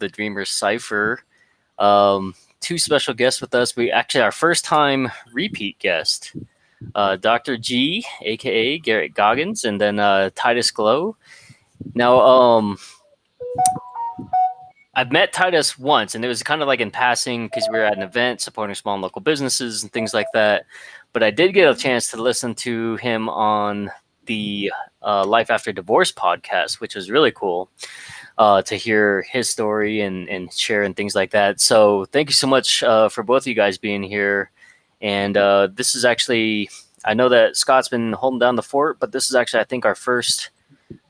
the Dreamer Cypher. Two special guests with us. We actually our first time repeat guest, Dr. G, aka Garrett Goggins, and then Titus Glow. Now, I've met Titus once, and it was kind of like in passing because we were at an event supporting small and local businesses and things like that. But I did get a chance to listen to him on the Life After Divorce podcast, which was really cool to hear his story and share and things like that. So thank you so much for both of you guys being here. And this is actually, I know that Scott's been holding down the fort, but this is actually, I think, our first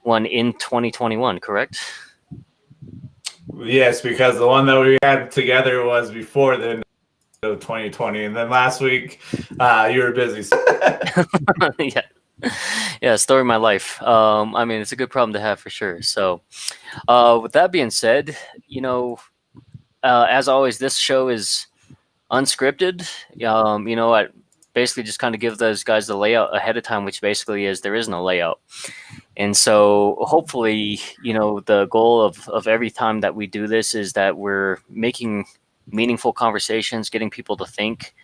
one in 2021, correct? Yes, because the one that we had together was before the end of 2020, and then last week you were busy. Yeah, story of my life. I mean, it's a good problem to have for sure. So, with that being said, as always, this show is unscripted. I basically just kind of give those guys the layout ahead of time, which basically is there is no layout. And so hopefully, the goal of every time that we do this is that we're making meaningful conversations, getting people to think.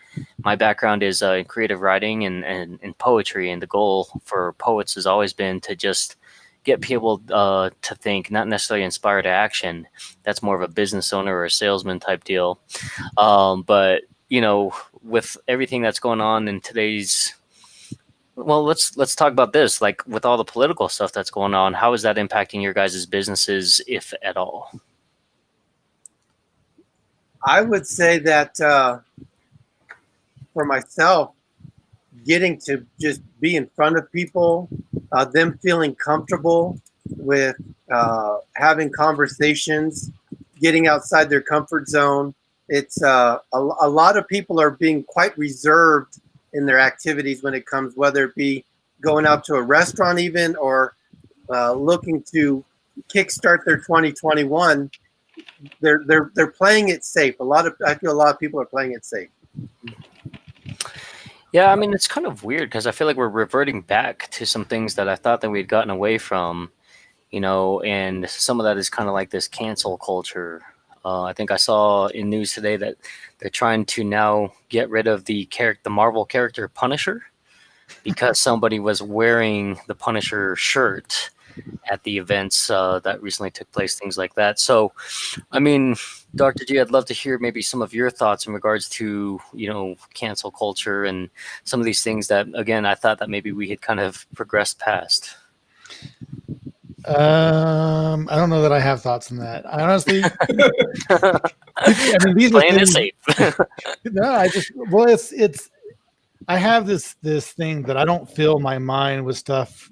My background is in creative writing and poetry, and the goal for poets has always been to just get people to think, not necessarily inspire to action. That's more of a business owner or a salesman type deal. But with everything that's going on in today's, well, let's talk about this. Like with all the political stuff that's going on, how is that impacting your guys' businesses, if at all? I would say that for myself, getting to just be in front of people, them feeling comfortable with having conversations, getting outside their comfort zone. It's a lot of people are being quite reserved in their activities when it comes, whether it be going out to a restaurant even or looking to kickstart their 2021. They're playing it safe. I feel a lot of people are playing it safe. Yeah, I mean, it's kind of weird because I feel like we're reverting back to some things that I thought that we'd gotten away from, and some of that is kind of like this cancel culture. I think I saw in news today that they're trying to now get rid of the Marvel character Punisher because somebody was wearing the Punisher shirt at the events that recently took place, things like that. So, I mean, Dr. G, I'd love to hear maybe some of your thoughts in regards to, cancel culture and some of these things that, again, I thought that maybe we had kind of progressed past. I don't know that I have thoughts on that. I honestly, these playing it safe. No, it's. I have this thing that I don't fill my mind with stuff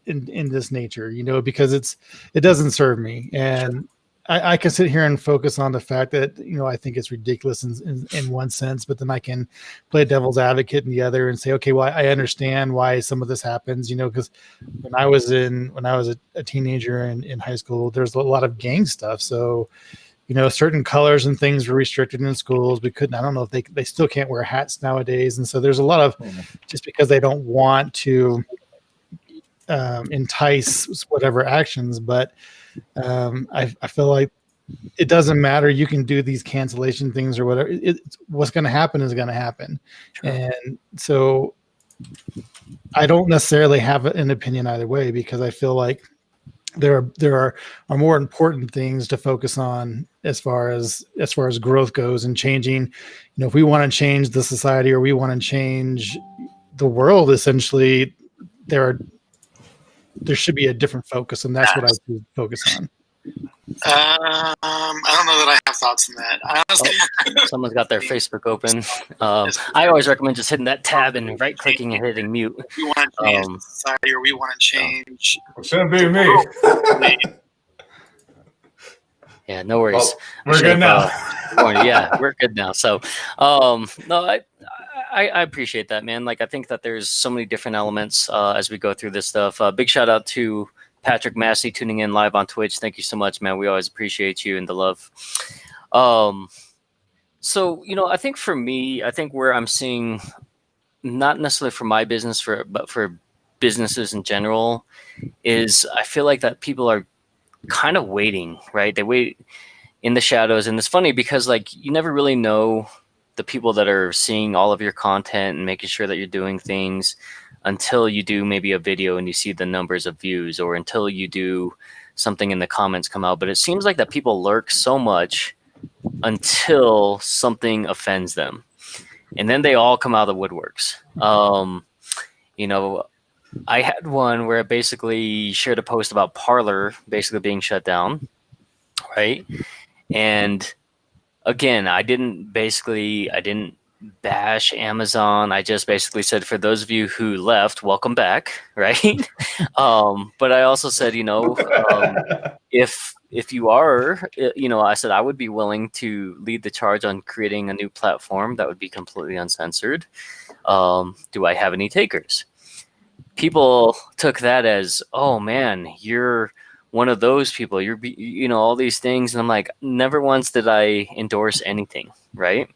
in this nature, because it doesn't serve me, and I can sit here and focus on the fact that I think it's ridiculous in one sense, but then I can play devil's advocate in the other and say, okay, well, I understand why some of this happens, because when I was a teenager in high school, there's a lot of gang stuff, so certain colors and things were restricted in schools. We couldn't. I don't know if they still can't wear hats nowadays, and so there's a lot of just because they don't want to entice whatever actions, but I feel like it doesn't matter. You can do these cancellation things or whatever. What's going to happen is going to happen. Sure. And so I don't necessarily have an opinion either way, because I feel like there are more important things to focus on as far as growth goes and changing. If we want to change the society or we want to change the world, essentially there should be a different focus, and that's what I would focus on. I don't know that I have thoughts on that. Honestly, someone's got their Facebook open. I always recommend just hitting that tab and right-clicking and hitting mute. We want to change society, or we want to change. It shouldn't be me. Yeah, no worries. Well, we're good now. Yeah, we're good now. So, no, I appreciate that, man. Like, I think that there's so many different elements as we go through this stuff. Big shout out to Patrick Massey tuning in live on Twitch. Thank you so much, man. We always appreciate you and the love. So, I think for me, where I'm seeing, not necessarily for my business, but for businesses in general, is I feel like that people are kind of waiting, right? They wait. in the shadows. And it's funny because like you never really know the people that are seeing all of your content and making sure that you're doing things until you do maybe a video and you see the numbers of views, or until you do something in the comments come out. But it seems like that people lurk so much until something offends them, and then they all come out of the woodworks. You know, I had one where I basically shared a post about Parler basically being shut down, right? And again, I didn't bash Amazon. I just basically said, for those of you who left, welcome back, right? But I also said, if you are, I said I would be willing to lead the charge on creating a new platform that would be completely uncensored. Do I have any takers? People took that as, oh man, you're one of those people, you're all these things. And I'm like, never once did I endorse anything, right?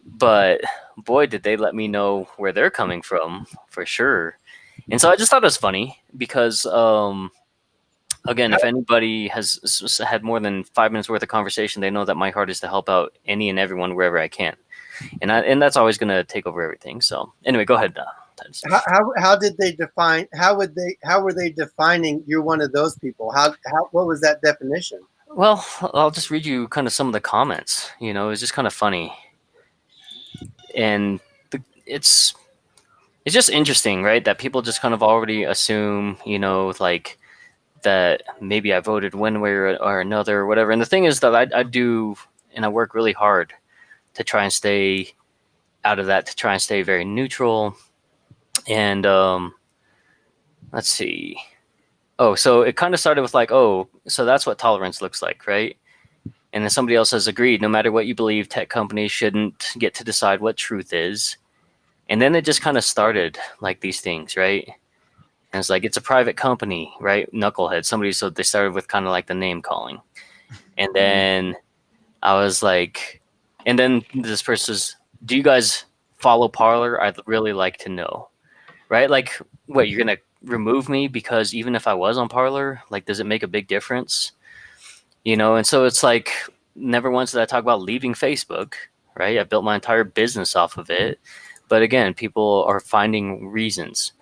But boy, did they let me know where they're coming from, for sure. And so I just thought it was funny because, again, if anybody has had more than 5 minutes worth of conversation, they know that my heart is to help out any and everyone wherever I can. And that's always going to take over everything. So anyway, go ahead. How did they define? How were they defining you're one of those people? What was that definition? Well, I'll just read you kind of some of the comments. It's just kind of funny, and it's just interesting, right? That people just kind of already assume, like that maybe I voted one way or another or whatever. And the thing is that I do, and I work really hard to try and stay out of that, to try and stay very neutral. And let's see. Oh, so it kind of started with like, oh, so that's what tolerance looks like, right? And then somebody else has agreed, no matter what you believe, tech companies shouldn't get to decide what truth is. And then it just kind of started like these things, right? And it's like, it's a private company, right? Knucklehead. So they started with kind of like the name calling. And then I was like, and then this person says, do you guys follow Parler? I'd really like to know. Right? Like, what, you're going to remove me because even if I was on Parler, like, does it make a big difference? And so it's like, never once did I talk about leaving Facebook, right? I built my entire business off of it. But again, people are finding reasons.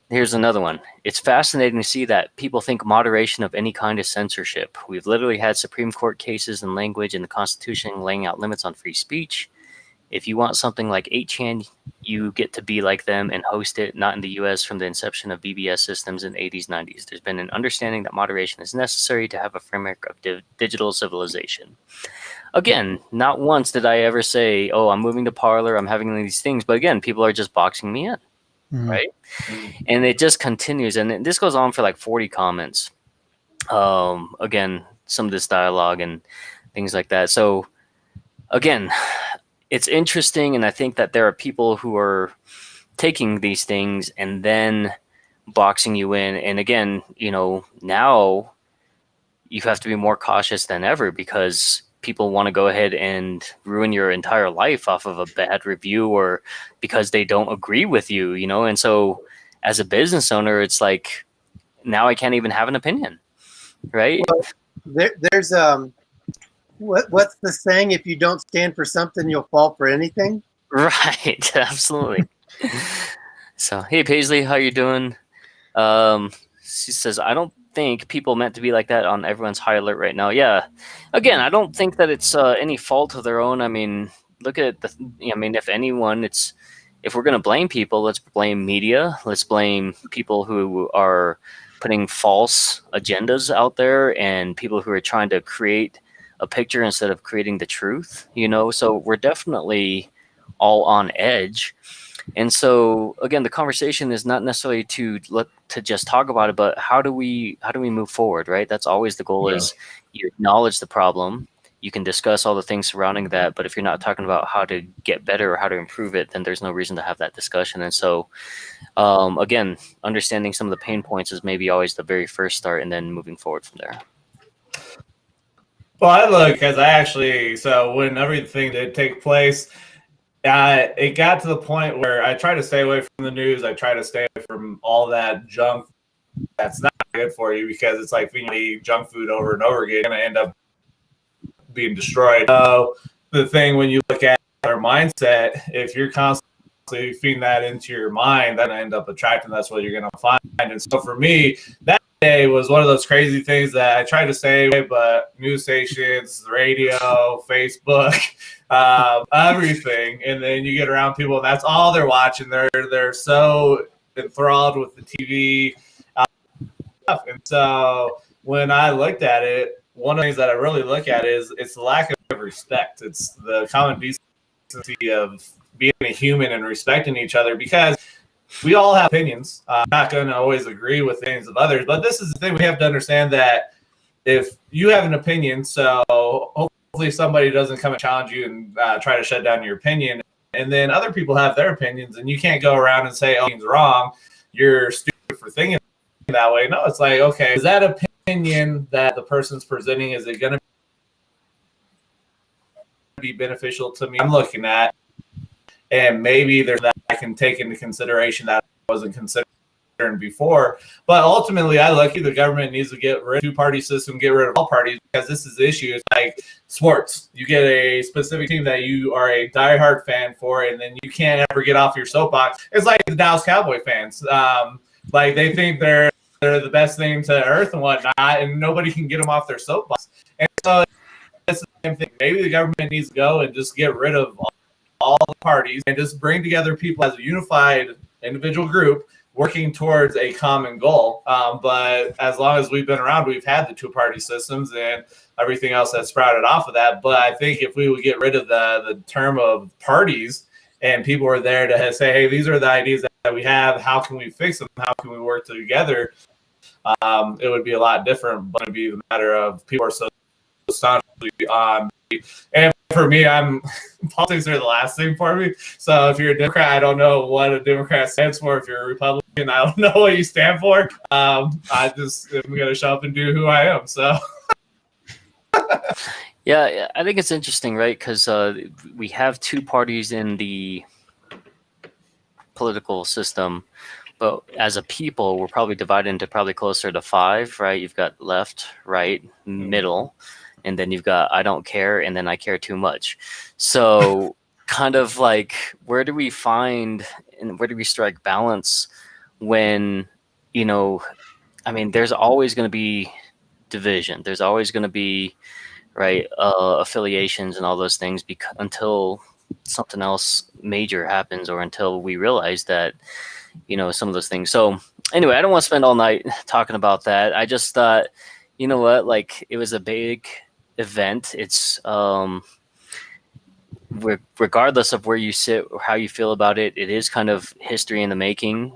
Here's another one. It's fascinating to see that people think moderation of any kind is censorship. We've literally had Supreme Court cases and language in the Constitution laying out limits on free speech. If you want something like 8chan, you get to be like them and host it, not in the US from the inception of BBS systems in the 80s, 90s. There's been an understanding that moderation is necessary to have a framework of digital civilization. Again, not once did I ever say, oh, I'm moving to Parler, I'm having these things. But again, people are just boxing me in, right? And it just continues. And this goes on for like 40 comments. Again, some of this dialogue and things like that. So again, it's interesting, and I think that there are people who are taking these things and then boxing you in. And again, now you have to be more cautious than ever because people want to go ahead and ruin your entire life off of a bad review or because they don't agree with you, And so as a business owner, it's like, now I can't even have an opinion, right? Well, there's what's the saying? If you don't stand for something, you'll fall for anything. Right, absolutely. So, hey Paisley, how you doing? She says, I don't think people meant to be like that on everyone's high alert right now. Yeah, again, I don't think that it's any fault of their own. I mean, look at if anyone, if we're going to blame people, let's blame media. Let's blame people who are putting false agendas out there and people who are trying to create a picture instead of creating the truth, so we're definitely all on edge. And so again, the conversation is not necessarily to just talk about it, but how do we move forward, right? That's always the goal. Is you acknowledge the problem, you can discuss all the things surrounding that, but if you're not talking about how to get better or how to improve it, then there's no reason to have that discussion. And so again, understanding some of the pain points is maybe always the very first start, and then moving forward from there. Well, I look, because so when everything did take place, it got to the point where I try to stay away from the news. I try to stay away from all that junk that's not good for you, because it's like when you eat junk food over and over again, you're going to end up being destroyed. So the thing when you look at our mindset, if you're constantly feeding that into your mind, that end up attracting. That's what you're going to find. And so for me, that day was one of those crazy things that I tried to stay away, but news stations, radio, Facebook, everything, and then you get around people, and that's all they're watching. They're so enthralled with the TV stuff, and so when I looked at it, one of the things that I really look at is it's the lack of respect. It's the common decency of being a human and respecting each other, because we all have opinions. I'm not going to always agree with things of others, but this is the thing we have to understand, that if you have an opinion, so hopefully somebody doesn't come and challenge you and try to shut down your opinion, and then other people have their opinions, and you can't go around and say, oh, it's wrong, you're stupid for thinking that way. No, it's like, okay, is that opinion that the person's presenting, is it going to be beneficial to me? I'm looking at, and maybe there's that I can take into consideration that I wasn't considering before. But ultimately, I look at the government needs to get rid of the two-party system, get rid of all parties, because this is the issue. It's like sports. You get a specific team that you are a diehard fan for, and then you can't ever get off your soapbox. It's like the Dallas Cowboy fans. Like they think they're the best thing to earth and whatnot, and nobody can get them off their soapbox. And so it's the same thing. Maybe the government needs to go and just get rid of all the parties and just bring together people as a unified individual group working towards a common goal. But as long as we've been around, we've had the two-party systems and everything else that sprouted off of that. But I think if we would get rid of the term of parties, and people are there to say, hey, these are the ideas that we have, how can we fix them, how can we work together, it would be a lot different. But it would be a matter of people are so staunchly on. And for me, politics are the last thing for me. So if you're a Democrat, I don't know what a Democrat stands for. If you're a Republican, I don't know what you stand for. I just am going to show up and do who I am. So. Yeah, I think it's interesting, right? Because we have two parties in the political system, but as a people, we're probably divided into probably closer to 5, right? You've got left, right, middle, and then you've got I don't care, and then I care too much. So kind of like, where do we find and where do we strike balance when, I mean, there's always going to be division. There's always going to be, right, affiliations and all those things until something else major happens, or until we realize that, some of those things. So anyway, I don't want to spend all night talking about that. I just thought, you know what, like, it was a big event. It's regardless of where you sit or how you feel about it, it is kind of history in the making,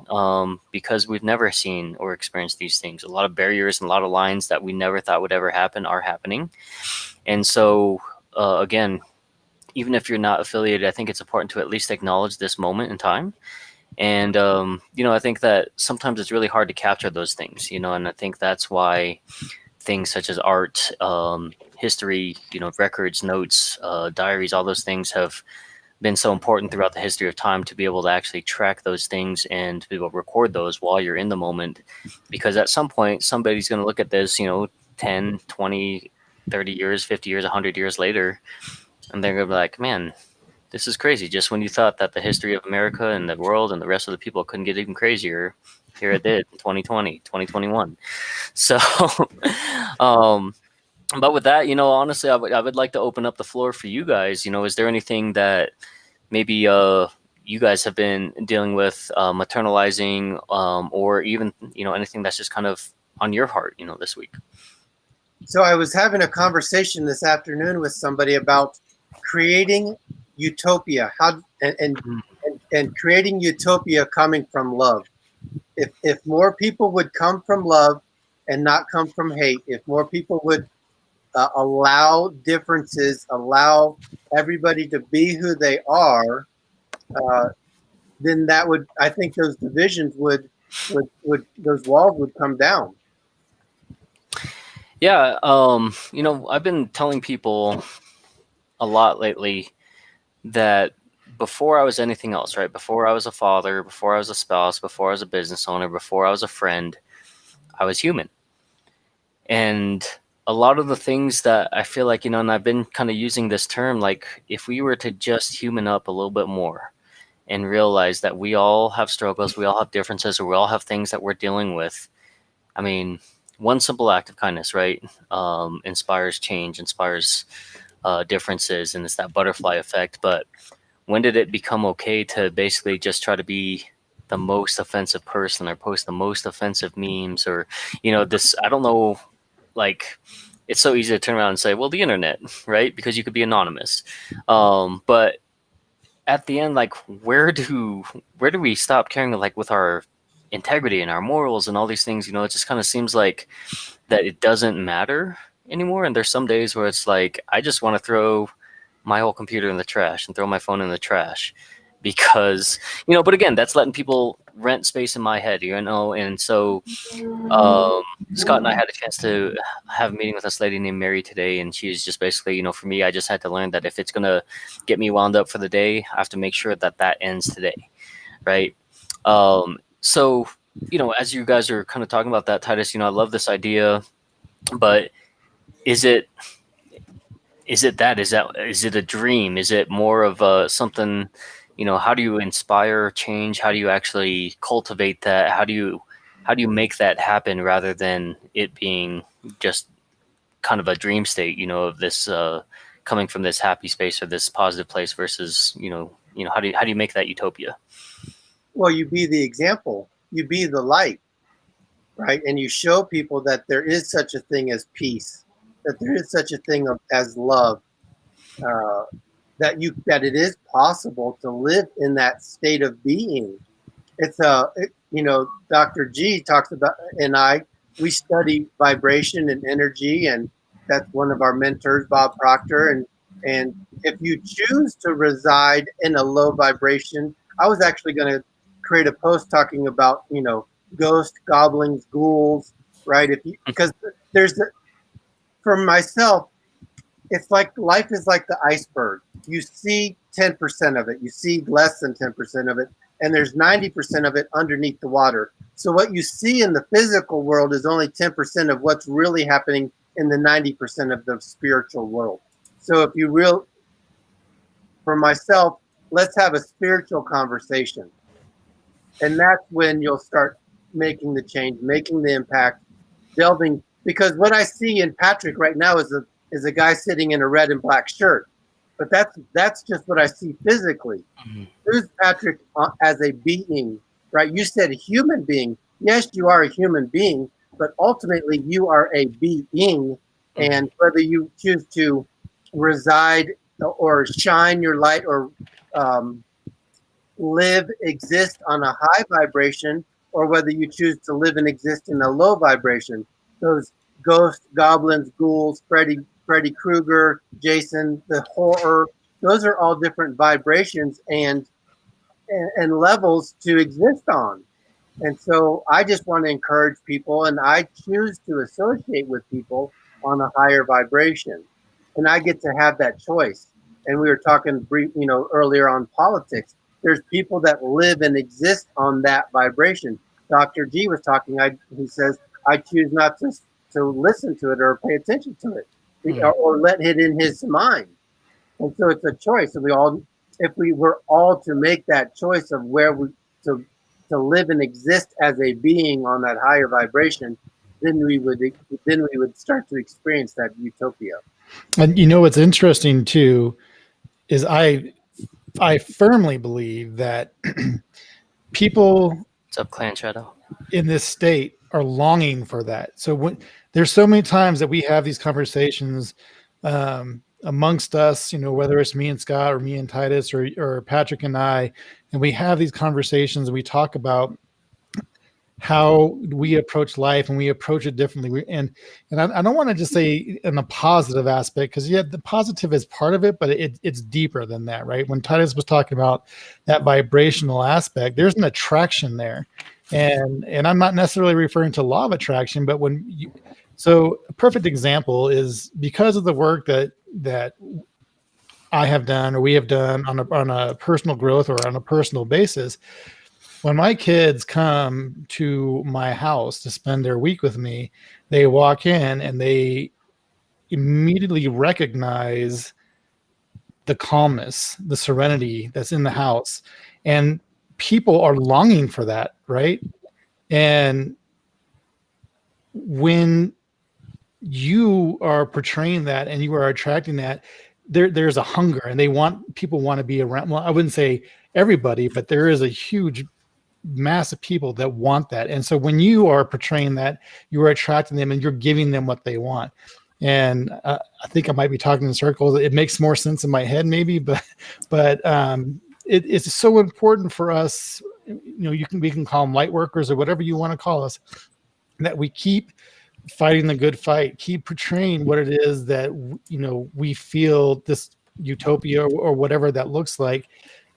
because we've never seen or experienced these things. A lot of barriers and a lot of lines that we never thought would ever happen are happening. And so, again, even if you're not affiliated, I think it's important to at least acknowledge this moment in time. And, I think that sometimes it's really hard to capture those things, and I think that's why things such as art, history, records, notes, diaries, all those things have been so important throughout the history of time, to be able to actually track those things and to be able to record those while you're in the moment. Because at some point, somebody's going to look at this, 10, 20, 30 years, 50 years, 100 years later, and they're going to be like, man, this is crazy. Just when you thought that the history of America and the world and the rest of the people couldn't get even crazier, here it did in 2020, 2021. So, but with that, honestly, I would like to open up the floor for you guys. Is there anything that maybe you guys have been dealing with, maternalizing, or even, anything that's just kind of on your heart, this week? So I was having a conversation this afternoon with somebody about creating utopia, and creating utopia coming from love. If more people would come from love and not come from hate, if more people would allow differences, allow everybody to be who they are, then I think those divisions would those walls would come down. Yeah, I've been telling people a lot lately that before I was anything else, right? Before I was a father, before I was a spouse, before I was a business owner, before I was a friend, I was human. And a lot of the things that I feel like, and I've been kind of using this term, like if we were to just human up a little bit more and realize that we all have struggles, we all have differences, or we all have things that we're dealing with. I mean, one simple act of kindness, right? Inspires change, inspires differences, and it's that butterfly effect. But when did it become okay to basically just try to be the most offensive person or post the most offensive memes or, this, I don't know, like, it's so easy to turn around and say, well, the internet, right? Because you could be anonymous. But at the end, like, where do we stop caring, like, with our integrity and our morals and all these things? It just kind of seems like that it doesn't matter anymore. And there's some days where it's like, I just want to throw my whole computer in the trash and throw my phone in the trash because, but again, that's letting people rent space in my head, and so Scott and I had a chance to have a meeting with this lady named Mary today, and she's just basically, for me, I just had to learn that if it's going to get me wound up for the day, I have to make sure that that ends today, right? So, as you guys are kind of talking about that, Titus, I love this idea, but is it a dream? Is it more of something, how do you inspire change? How do you actually cultivate that? How do you make that happen rather than it being just kind of a dream state, of this coming from this happy space or this positive place versus, how do you make that utopia? Well, you be the example, you be the light, right? And you show people that there is such a thing as peace, that there is such a thing as love, that it is possible to live in that state of being. It's Dr. G talks about, and we study vibration and energy, and that's one of our mentors, Bob Proctor. And if you choose to reside in a low vibration, I was actually going to create a post talking about, ghosts, goblins, ghouls, right? Because for myself, it's like life is like the iceberg. You see 10% of it, you see less than 10% of it, and there's 90% of it underneath the water. So what you see in the physical world is only 10% of what's really happening in the 90% of the spiritual world. So for myself, let's have a spiritual conversation. And that's when you'll start making the change, making the impact, delving. Because what I see in Patrick right now is a guy sitting in a red and black shirt. But that's just what I see physically. Mm-hmm. Who's Patrick as a being, right? You said human being. Yes, you are a human being, but ultimately you are a being. Mm-hmm. And whether you choose to reside or shine your light or exist on a high vibration, or whether you choose to live and exist in a low vibration, those ghosts, goblins, ghouls, Freddy Krueger, Jason, the horror, those are all different vibrations and levels to exist on. And so I just want to encourage people, and I choose to associate with people on a higher vibration. And I get to have that choice. And we were talking earlier on politics. There's people that live and exist on that vibration. Dr. G was talking, he says, I choose not to listen to it or pay attention to it. Or let it in his mind. And so it's a choice. And if we were all to make that choice of where to live and exist as a being on that higher vibration, then we would start to experience that utopia. And what's interesting too is I firmly believe that people What's up, Clan Shadow? In this state are longing for that. So when there's so many times that we have these conversations amongst us, whether it's me and Scott or me and Titus or Patrick and I, and we have these conversations and we talk about how we approach life and we approach it differently. And I don't want to just say in a positive aspect, because the positive is part of it, but it's deeper than that, right? When Titus was talking about that vibrational aspect, there's an attraction there. And I'm not necessarily referring to law of attraction, but so a perfect example is because of the work that I have done or we have done on a personal growth or on a personal basis. When my kids come to my house to spend their week with me, they walk in and they immediately recognize the calmness, the serenity that's in the house. And people are longing for that, right? And when you are portraying that and you are attracting that, there's a hunger, and people want to be around. Well, I wouldn't say everybody, but there is a huge mass of people that want that. And so when you are portraying that, you are attracting them and you're giving them what they want. And I think I might be talking in circles. It makes more sense in my head, maybe, but it's so important for us. We can call them light workers or whatever you want to call us, that we keep fighting the good fight, keep portraying what it is that we feel, this utopia or whatever that looks like.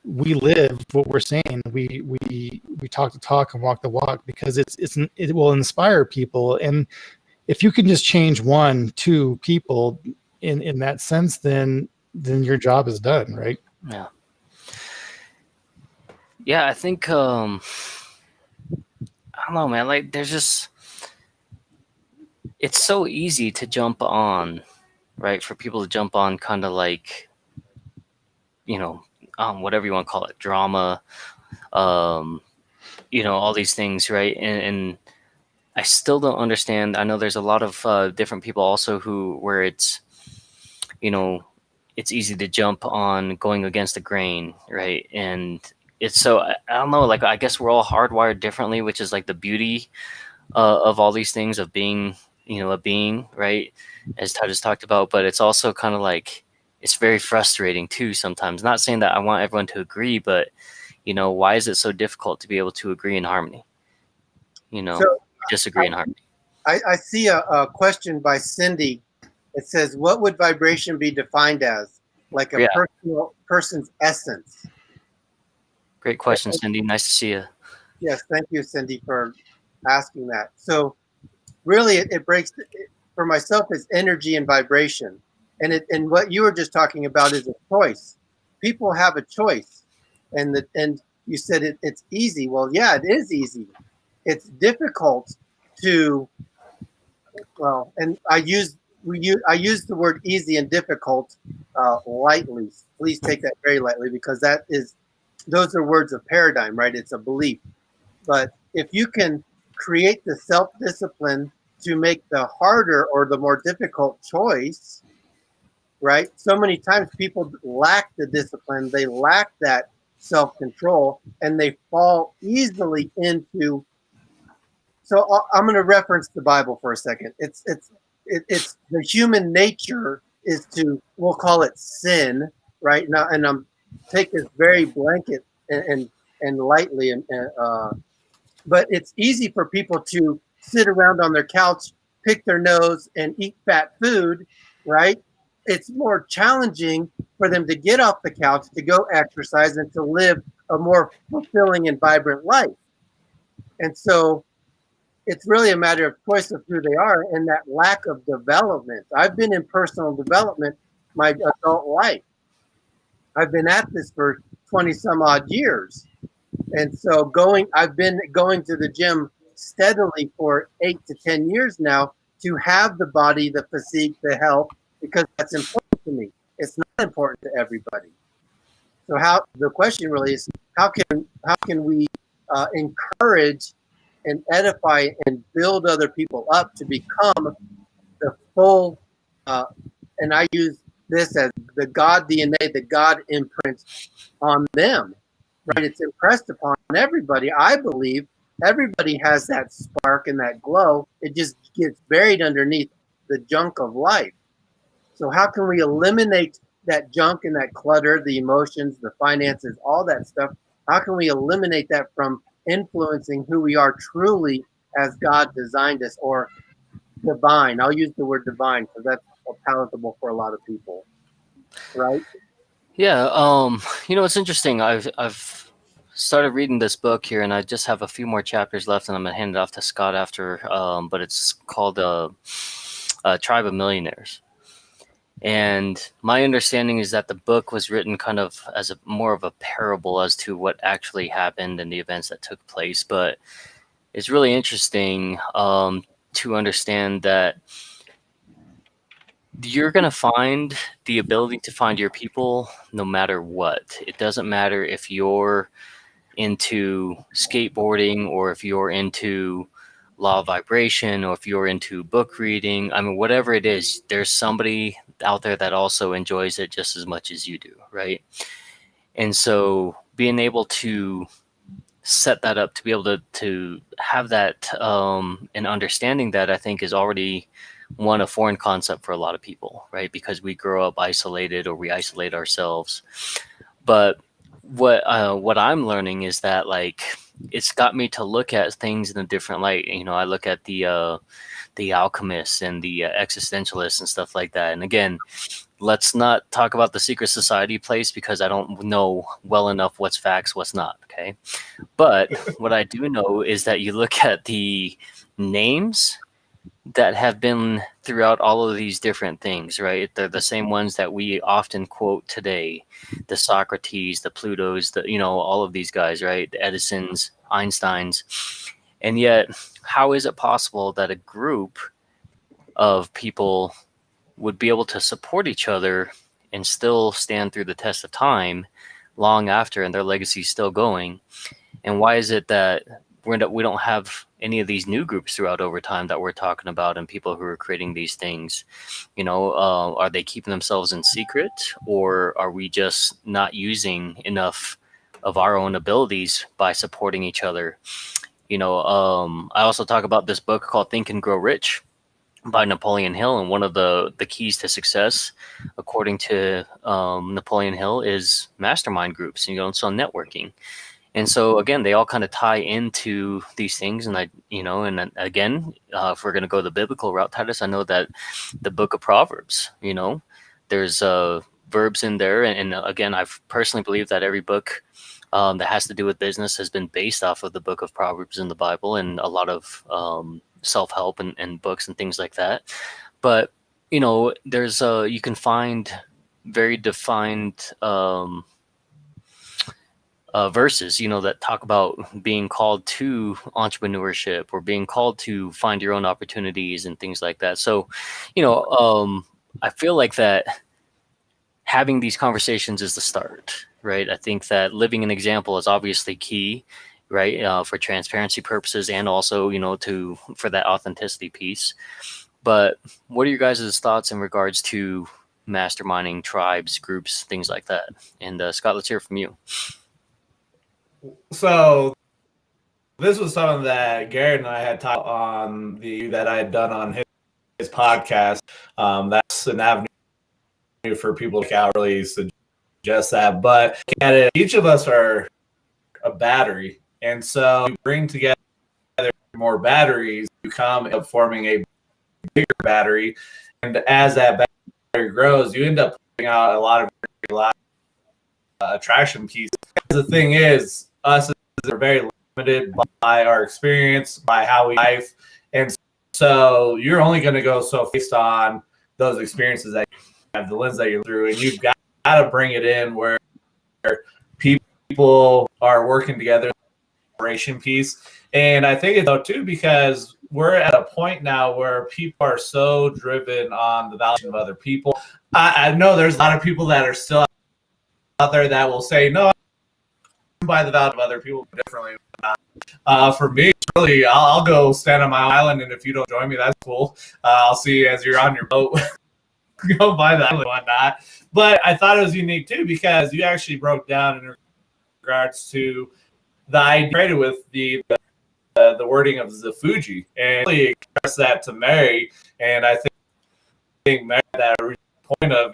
We live what we're saying. We talk the talk and walk the walk, because it will inspire people. And if you can just change 1-2 people in that sense, then your job is done, right? Yeah, I think I don't know, man. Like, there's just, it's so easy to jump on, right? For people to jump on, kind of like, whatever you want to call it, drama, all these things, right? And I still don't understand. I know there's a lot of different people also where it's, it's easy to jump on going against the grain, right? And it's so, I don't know, like, I guess we're all hardwired differently, which is like the beauty of all these things, of being, a being, right? As Titus talked about, but it's also kind of like, it's very frustrating too sometimes. Not saying that I want everyone to agree, but why is it so difficult to be able to agree in harmony? Disagree in harmony. I see a question by Cindy. It says, what would vibration be defined as? Like a person's essence? Great question, Cindy. Nice to see you. Yes, thank you, Cindy, for asking that. So really, it breaks, for myself, is energy and vibration. And what you were just talking about is a choice. People have a choice. And you said it's easy. Well, yeah, it is easy. It's difficult to, and I use the word easy and difficult lightly. Please take that very lightly, because those are words of paradigm, right? It's a belief. But if you can create the self-discipline to make the harder or the more difficult choice, right? So many times people lack the discipline, they lack that self-control, and they fall easily into. So I'm going to reference the Bible for a second. It's the human nature is to, we'll call it sin, right? Now, and I'm take this very blanket and lightly, but it's easy for people to sit around on their couch, pick their nose, and eat fat food, right? It's more challenging for them to get off the couch, to go exercise, and to live a more fulfilling and vibrant life. And so it's really a matter of choice of who they are and that lack of development. I've been in personal development my adult life. I've been at this for 20 some odd years. And so I've been going to the gym steadily for 8 to 10 years now to have the body, the physique, the health, because that's important to me. It's not important to everybody. So the question really is, how can we encourage and edify and build other people up to become the full, and I use this as the God DNA, the God imprint on them, right? It's impressed upon everybody. I believe everybody has that spark and that glow. It just gets buried underneath the junk of life. So how can we eliminate that junk and that clutter, the emotions, the finances, all that stuff? How can we eliminate that from influencing who we are truly as God designed us, or divine? I'll use the word divine because that's palatable for a lot of people, right? Yeah, it's interesting. I've started reading this book here, and I just have a few more chapters left, and I'm gonna hand it off to Scott after. But it's called Tribe of Millionaires. And my understanding is that the book was written kind of as more of a parable as to what actually happened and the events that took place. But it's really interesting to understand that you're going to find the ability to find your people no matter what. It doesn't matter if you're into skateboarding or if you're into law of vibration or if you're into book reading. I mean, whatever it is, there's somebody out there that also enjoys it just as much as you do, right? And so being able to set that up, to be able to have that and understanding that, I think is already a foreign concept for a lot of people, right? Because we grow up isolated or we isolate ourselves. But what I'm learning is that, like, it's got me to look at things in a different light. You know, I look at the alchemists and the existentialists and stuff like that. And again, let's not talk about the secret society place because I don't know well enough what's facts, what's not. Okay. But what I do know is that you look at the names that have been throughout all of these different things, right? They're the same ones that we often quote today. The Socrates, the Plutos, all of these guys, right? The Edisons, Einsteins. And yet, how is it possible that a group of people would be able to support each other and still stand through the test of time long after, and their legacy is still going? And why is it that we don't have any of these new groups throughout over time that we're talking about, and people who are creating these things? Are they keeping themselves in secret, or are we just not using enough of our own abilities by supporting each other? I also talk about this book called Think and Grow Rich by Napoleon Hill, and one of the keys to success, according to Napoleon Hill, is mastermind groups. So networking. And so again, they all kind of tie into these things. And again, if we're going to go the biblical route, Titus, I know that the book of Proverbs, there's verbs in there. And again, I've personally believed that every book that has to do with business has been based off of the book of Proverbs in the Bible, and a lot of self-help and books and things like that. But, there's you can find very defined verses, that talk about being called to entrepreneurship or being called to find your own opportunities and things like that. So, I feel like that having these conversations is the start, right? I think that living an example is obviously key, right? For transparency purposes, and also, for that authenticity piece. But what are your guys' thoughts in regards to masterminding, tribes, groups, things like that? And Scott, let's hear from you. So this was something that Garrett and I had talked on that I had done on his podcast. That's an avenue for people to can't really suggest that. But at it, each of us are a battery. And so you bring together more batteries, you come up forming a bigger battery. And as that battery grows, you end up putting out a lot of attraction pieces. The thing is, us are very limited by our experience, by how we life. And so you're only going to go so based on those experiences that you have, the lens that you're through. And you've got to bring it in where people are working together, operation piece. And I think it's though too, because we're at a point now where people are so driven on the value of other people. I know there's a lot of people that are still out there that will say, no, by the value of other people differently. For me, really, I'll go stand on my island, and if you don't join me, that's cool. I'll see you as you're on your boat. Go by that and whatnot. But I thought it was unique too, because you actually broke down in regards to the idea created with the wording of the Fuji, and really express that to Mary. And I think Mary that point of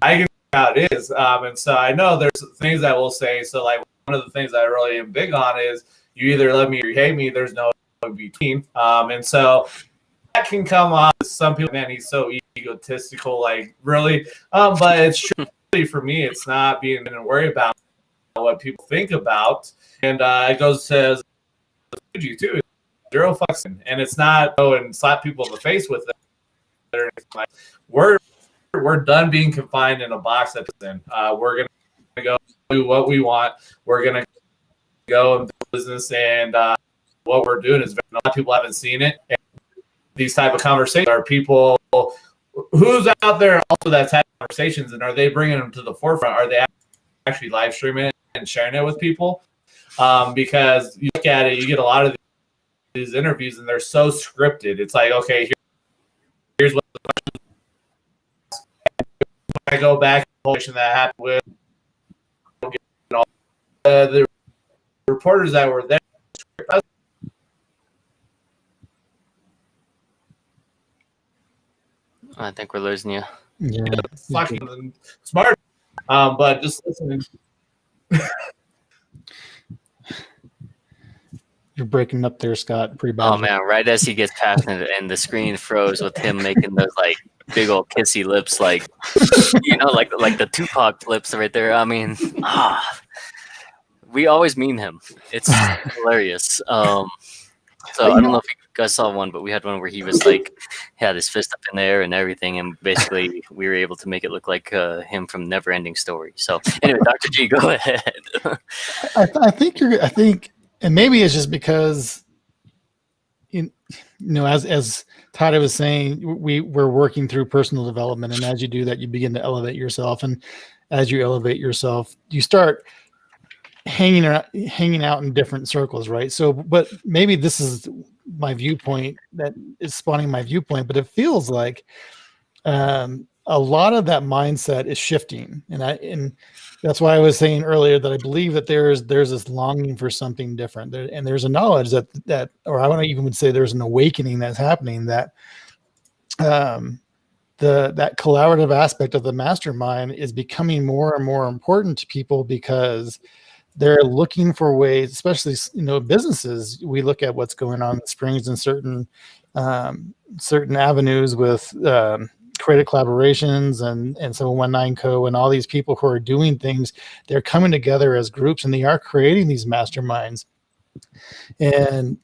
I can see how it is. And so I know there's things that we'll say. So like one of the things that I really am big on is you either love me or you hate me. There's no in between. And so that can come off as some people, man, he's so egotistical, like really. But it's truly for me, it's not being worried about what people think about. And it goes to Fuji too. Zero fucks, and it's not go and slap people in the face with it. Or anything like we're done being confined in a box that in. We're gonna go do what we want. We're gonna go and do business, and what we're doing is a lot of people haven't seen it. And these type of conversations are people who's out there also that's had conversations, and are they bringing them to the forefront? Are they actually live streaming it and sharing it with people? Because you look at it, you get a lot of these interviews, and they're so scripted. It's like, okay, here's what I go back to the situation that happened with the reporters that were there. I think we're losing you. Yeah. Fucking smart. But just listening. You're breaking up there, Scott. Pretty bad. Oh man! Right as he gets passionate, and the screen froze with him making those like big old kissy lips, like like the Tupac lips right there. I mean, we always meme him. It's hilarious. So I don't know if you guys saw one, but we had one where he was like, he had his fist up in there and everything, and basically we were able to make it look like him from Neverending Story. So anyway, Dr. G, go ahead. I think, and maybe it's just because, as Todd was saying, we're working through personal development, and as you do that, you begin to elevate yourself, and as you elevate yourself, you start hanging out in different circles, right? So, but maybe this is my viewpoint that is spawning my viewpoint, but it feels like a lot of that mindset is shifting, and that's why I was saying earlier that I believe that there's this longing for something different, and there's a knowledge that, or I want to even say there's an awakening that's happening, that that collaborative aspect of the mastermind is becoming more and more important to people, because they're looking for ways, especially businesses. We look at what's going on in Springs and certain avenues with creative collaborations and 719 Co. and all these people who are doing things. They're coming together as groups, and they are creating these masterminds, and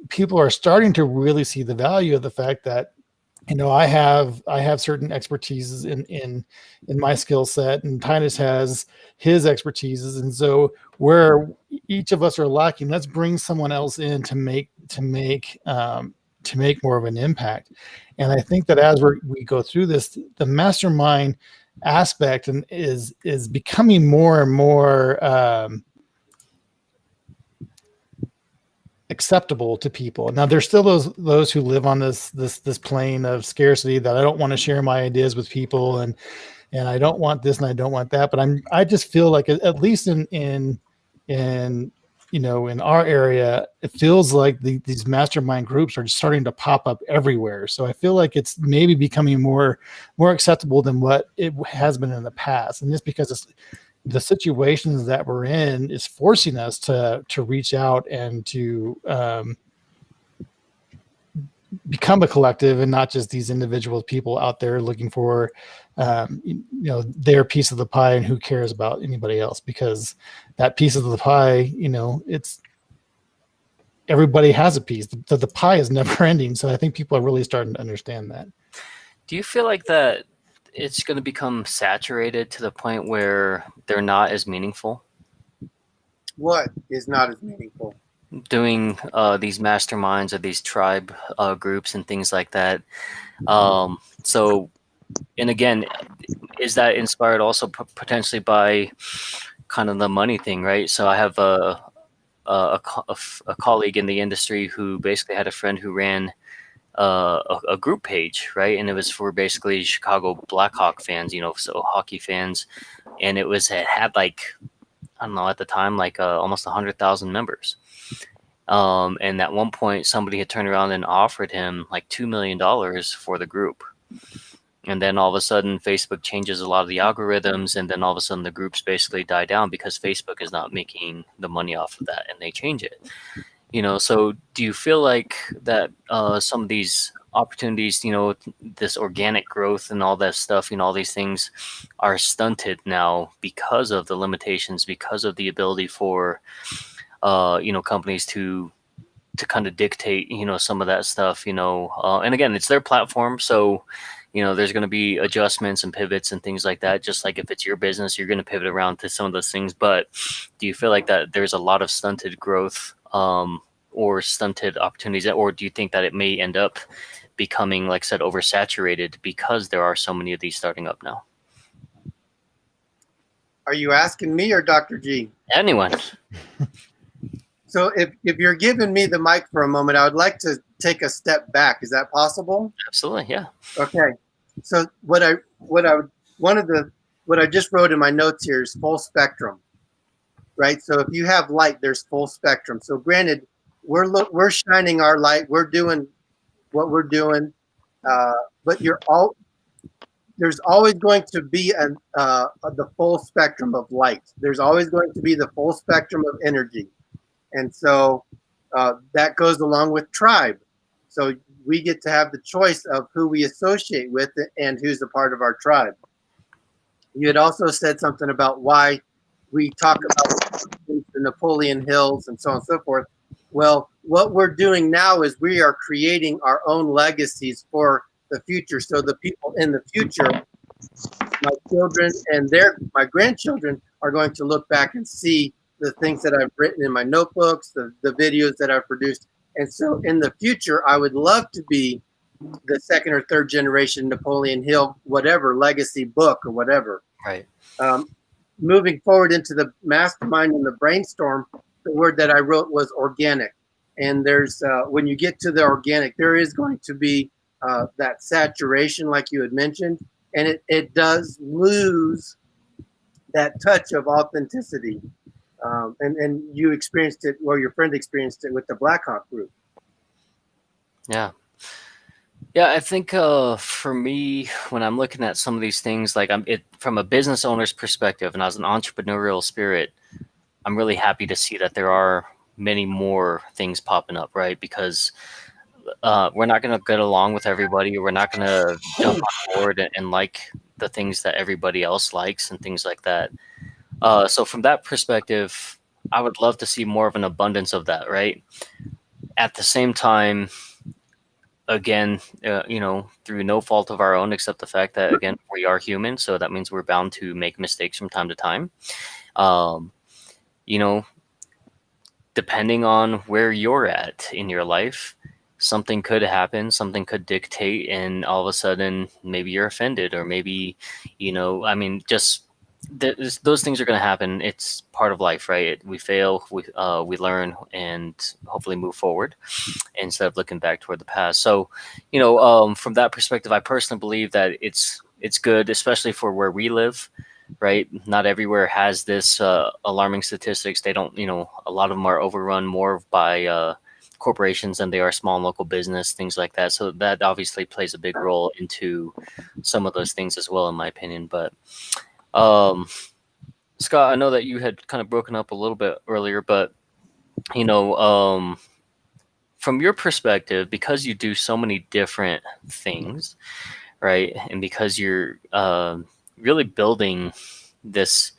people are starting to really see the value of the fact that, I have certain expertises in my skill set, and Titus has his expertises, and so where each of us are lacking, let's bring someone else in to make more of an impact. And I think that as we go through this, the mastermind aspect is becoming more and more acceptable to people. Now, there's still those who live on this plane of scarcity, that I don't want to share my ideas with people, and I don't want this and I don't want that. But I just feel like, at least in our area, it feels like these mastermind groups are just starting to pop up everywhere. So I feel like it's maybe becoming more acceptable than what it has been in the past. And just because the situations that we're in is forcing us to reach out and to become a collective, and not just these individual people out there looking for their piece of the pie, and who cares about anybody else, because that piece of the pie, it's everybody has a piece. The pie is never ending. So I think people are really starting to understand that. Do you feel like that it's going to become saturated to the point where they're not as meaningful? What is not as meaningful? Doing these masterminds or these tribe groups and things like that. So, and again, is that inspired also potentially by kind of the money thing, right? So I have a colleague in the industry who basically had a friend who ran a group page, right? And it was for basically Chicago Blackhawk fans, so hockey fans. And it had like, I don't know, at the time, like almost 100,000 members. And at one point, somebody had turned around and offered him like $2 million for the group. And then all of a sudden, Facebook changes a lot of the algorithms, and then all of a sudden the groups basically die down because Facebook is not making the money off of that, and they change it. So do you feel like that some of these opportunities, this organic growth and all that stuff, all these things are stunted now because of the limitations, because of the ability for companies to kind of dictate, some of that stuff, and again, it's their platform. So, there's going to be adjustments and pivots and things like that. Just like if it's your business, you're going to pivot around to some of those things. But do you feel like that there's a lot of stunted growth or stunted opportunities, or do you think that it may end up becoming, like I said, oversaturated because there are so many of these starting up now. Are you asking me or Dr. G? Anyone? So if you're giving me the mic for a moment, I would like to take a step back. Is that possible? Absolutely, yeah. Okay. So what I just wrote in my notes here is full spectrum, right? So if you have light, there's full spectrum. So granted, we're shining our light, we're doing what we're doing, but there's always going to be the full spectrum of light. There's always going to be the full spectrum of energy. And so that goes along with tribe. So we get to have the choice of who we associate with and who's a part of our tribe. You had also said something about why we talk about the Napoleon Hills and so on and so forth. Well, what we're doing now is we are creating our own legacies for the future. So the people in the future, my children and my grandchildren, are going to look back and see the things that I've written in my notebooks, the videos that I've produced. And so in the future, I would love to be the second or third generation Napoleon Hill, whatever, legacy book or whatever. Right. Moving forward into the mastermind and the brainstorm, the word that I wrote was organic. And there's when you get to the organic, there is going to be that saturation, like you had mentioned, and it does lose that touch of authenticity. And you experienced it, or your friend experienced it with the Blackhawk group. Yeah. Yeah, I think for me, when I'm looking at some of these things, like from a business owner's perspective and as an entrepreneurial spirit, I'm really happy to see that there are many more things popping up, right? Because we're not going to get along with everybody. We're not going to jump on board and like the things that everybody else likes and things like that. So from that perspective, I would love to see more of an abundance of that, right? At the same time, again, through no fault of our own, except the fact that, again, we are human. So that means we're bound to make mistakes from time to time. Depending on where you're at in your life, something could happen, something could dictate, and all of a sudden, maybe you're offended, or maybe, just those things are going to happen. It's part of life, right? We fail, we learn, and hopefully move forward instead of looking back toward the past. So, from that perspective, I personally believe that it's good, especially for where we live, right? Not everywhere has this alarming statistics. They don't, a lot of them are overrun more by corporations than they are small and local business, things like that. So that obviously plays a big role into some of those things as well, in my opinion. But Scott, I know that you had kind of broken up a little bit earlier, but from your perspective, because you do so many different things, right, and because you're really building this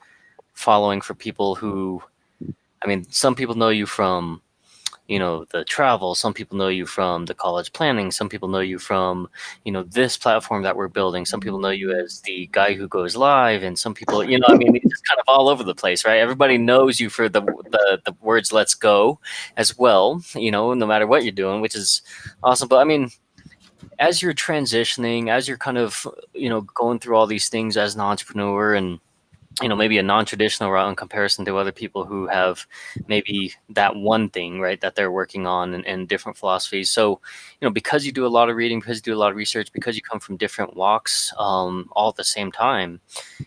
following for people who, some people know you from the travel, some people know you from the college planning, some people know you from this platform that we're building, some people know you as the guy who goes live, and some people it's just kind of all over the place, right? Everybody knows you for the words "let's go" as well, no matter what you're doing, which is awesome. But as you're transitioning, as you're kind of going through all these things as an entrepreneur, and maybe a non-traditional route in comparison to other people who have maybe that one thing, right, that they're working on, and different philosophies. So, because you do a lot of reading, because you do a lot of research, because you come from different walks, all at the same time,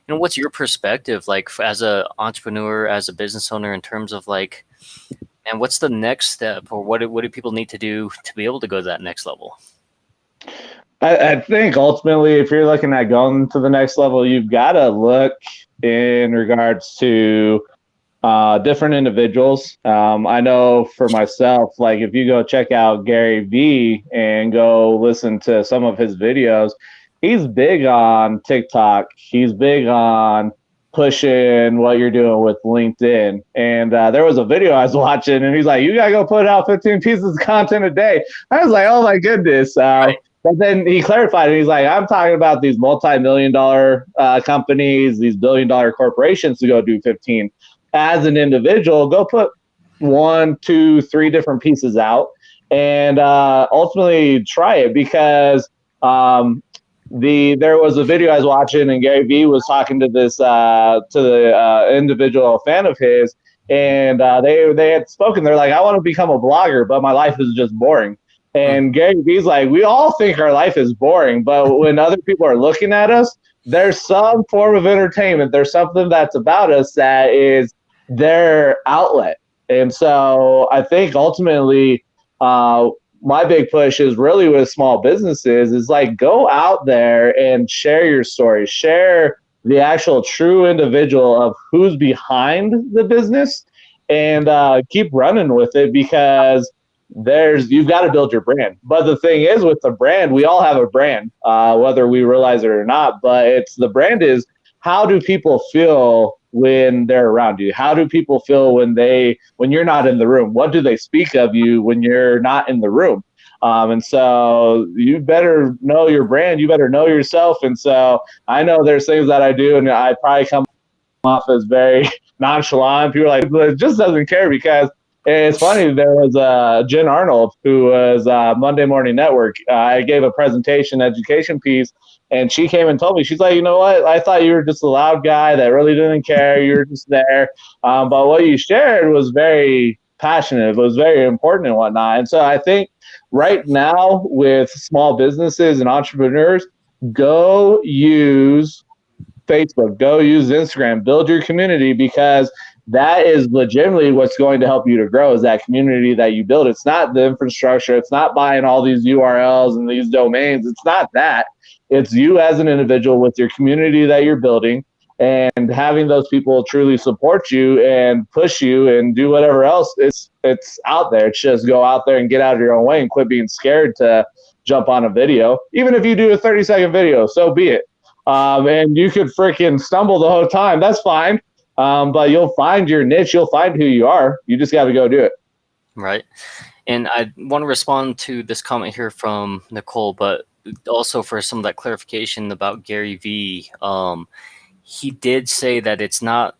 what's your perspective like as a entrepreneur, as a business owner, in terms of like, and what's the next step, or what do people need to do to be able to go to that next level? I think ultimately, if you're looking at going to the next level, you've got to look in regards to different individuals. I know for myself, like if you go check out Gary Vee and go listen to some of his videos, he's big on TikTok. He's big on pushing what you're doing with LinkedIn. And there was a video I was watching, and he's like, you got to go put out 15 pieces of content a day. I was like, oh my goodness. Right. But then he clarified it. He's like, I'm talking about these multi-million-dollar companies, these billion-dollar corporations to go do 15. As an individual, go put 1, 2, 3 different pieces out and ultimately try it, because there was a video I was watching, and Gary Vee was talking to this to the individual fan of his, and they had spoken. They're like, I want to become a blogger, but my life is just boring. And Gary Vee's like, we all think our life is boring, but when other people are looking at us, there's some form of entertainment. There's something that's about us that is their outlet. And so I think ultimately, my big push is really with small businesses is like, go out there and share your story, share the actual true individual of who's behind the business, and keep running with it, because you've got to build your brand. But the thing is, with the brand, we all have a brand, whether we realize it or not. But the brand is, how do people feel when they're around you? How do people feel when you're not in the room? What do they speak of you when you're not in the room? And so you better know your brand. You better know yourself. And so I know there's things that I do, and I probably come off as very nonchalant. People are like, it just doesn't care, because it's funny. There was Jen Arnold, who was Monday Morning Network. I gave a presentation education piece, and she came and told me, she's like, you know what? I thought you were just a loud guy that really didn't care. You were just there. But what you shared was very passionate. It was very important and whatnot. And so I think right now with small businesses and entrepreneurs, go use Facebook, go use Instagram, build your community, because that is legitimately what's going to help you to grow, is that community that you build. It's not the infrastructure. It's not buying all these URLs and these domains. It's not that. It's you as an individual with your community that you're building, and having those people truly support you and push you and do whatever else. It's out there. It's just go out there and get out of your own way and quit being scared to jump on a video. Even if you do a 30-second video, so be it. And you could freaking stumble the whole time. That's fine. But you'll find your niche. You'll find who you are. You just got to go do it. Right. And I want to respond to this comment here from Nicole, but also for some of that clarification about Gary Vee. He did say that it's not,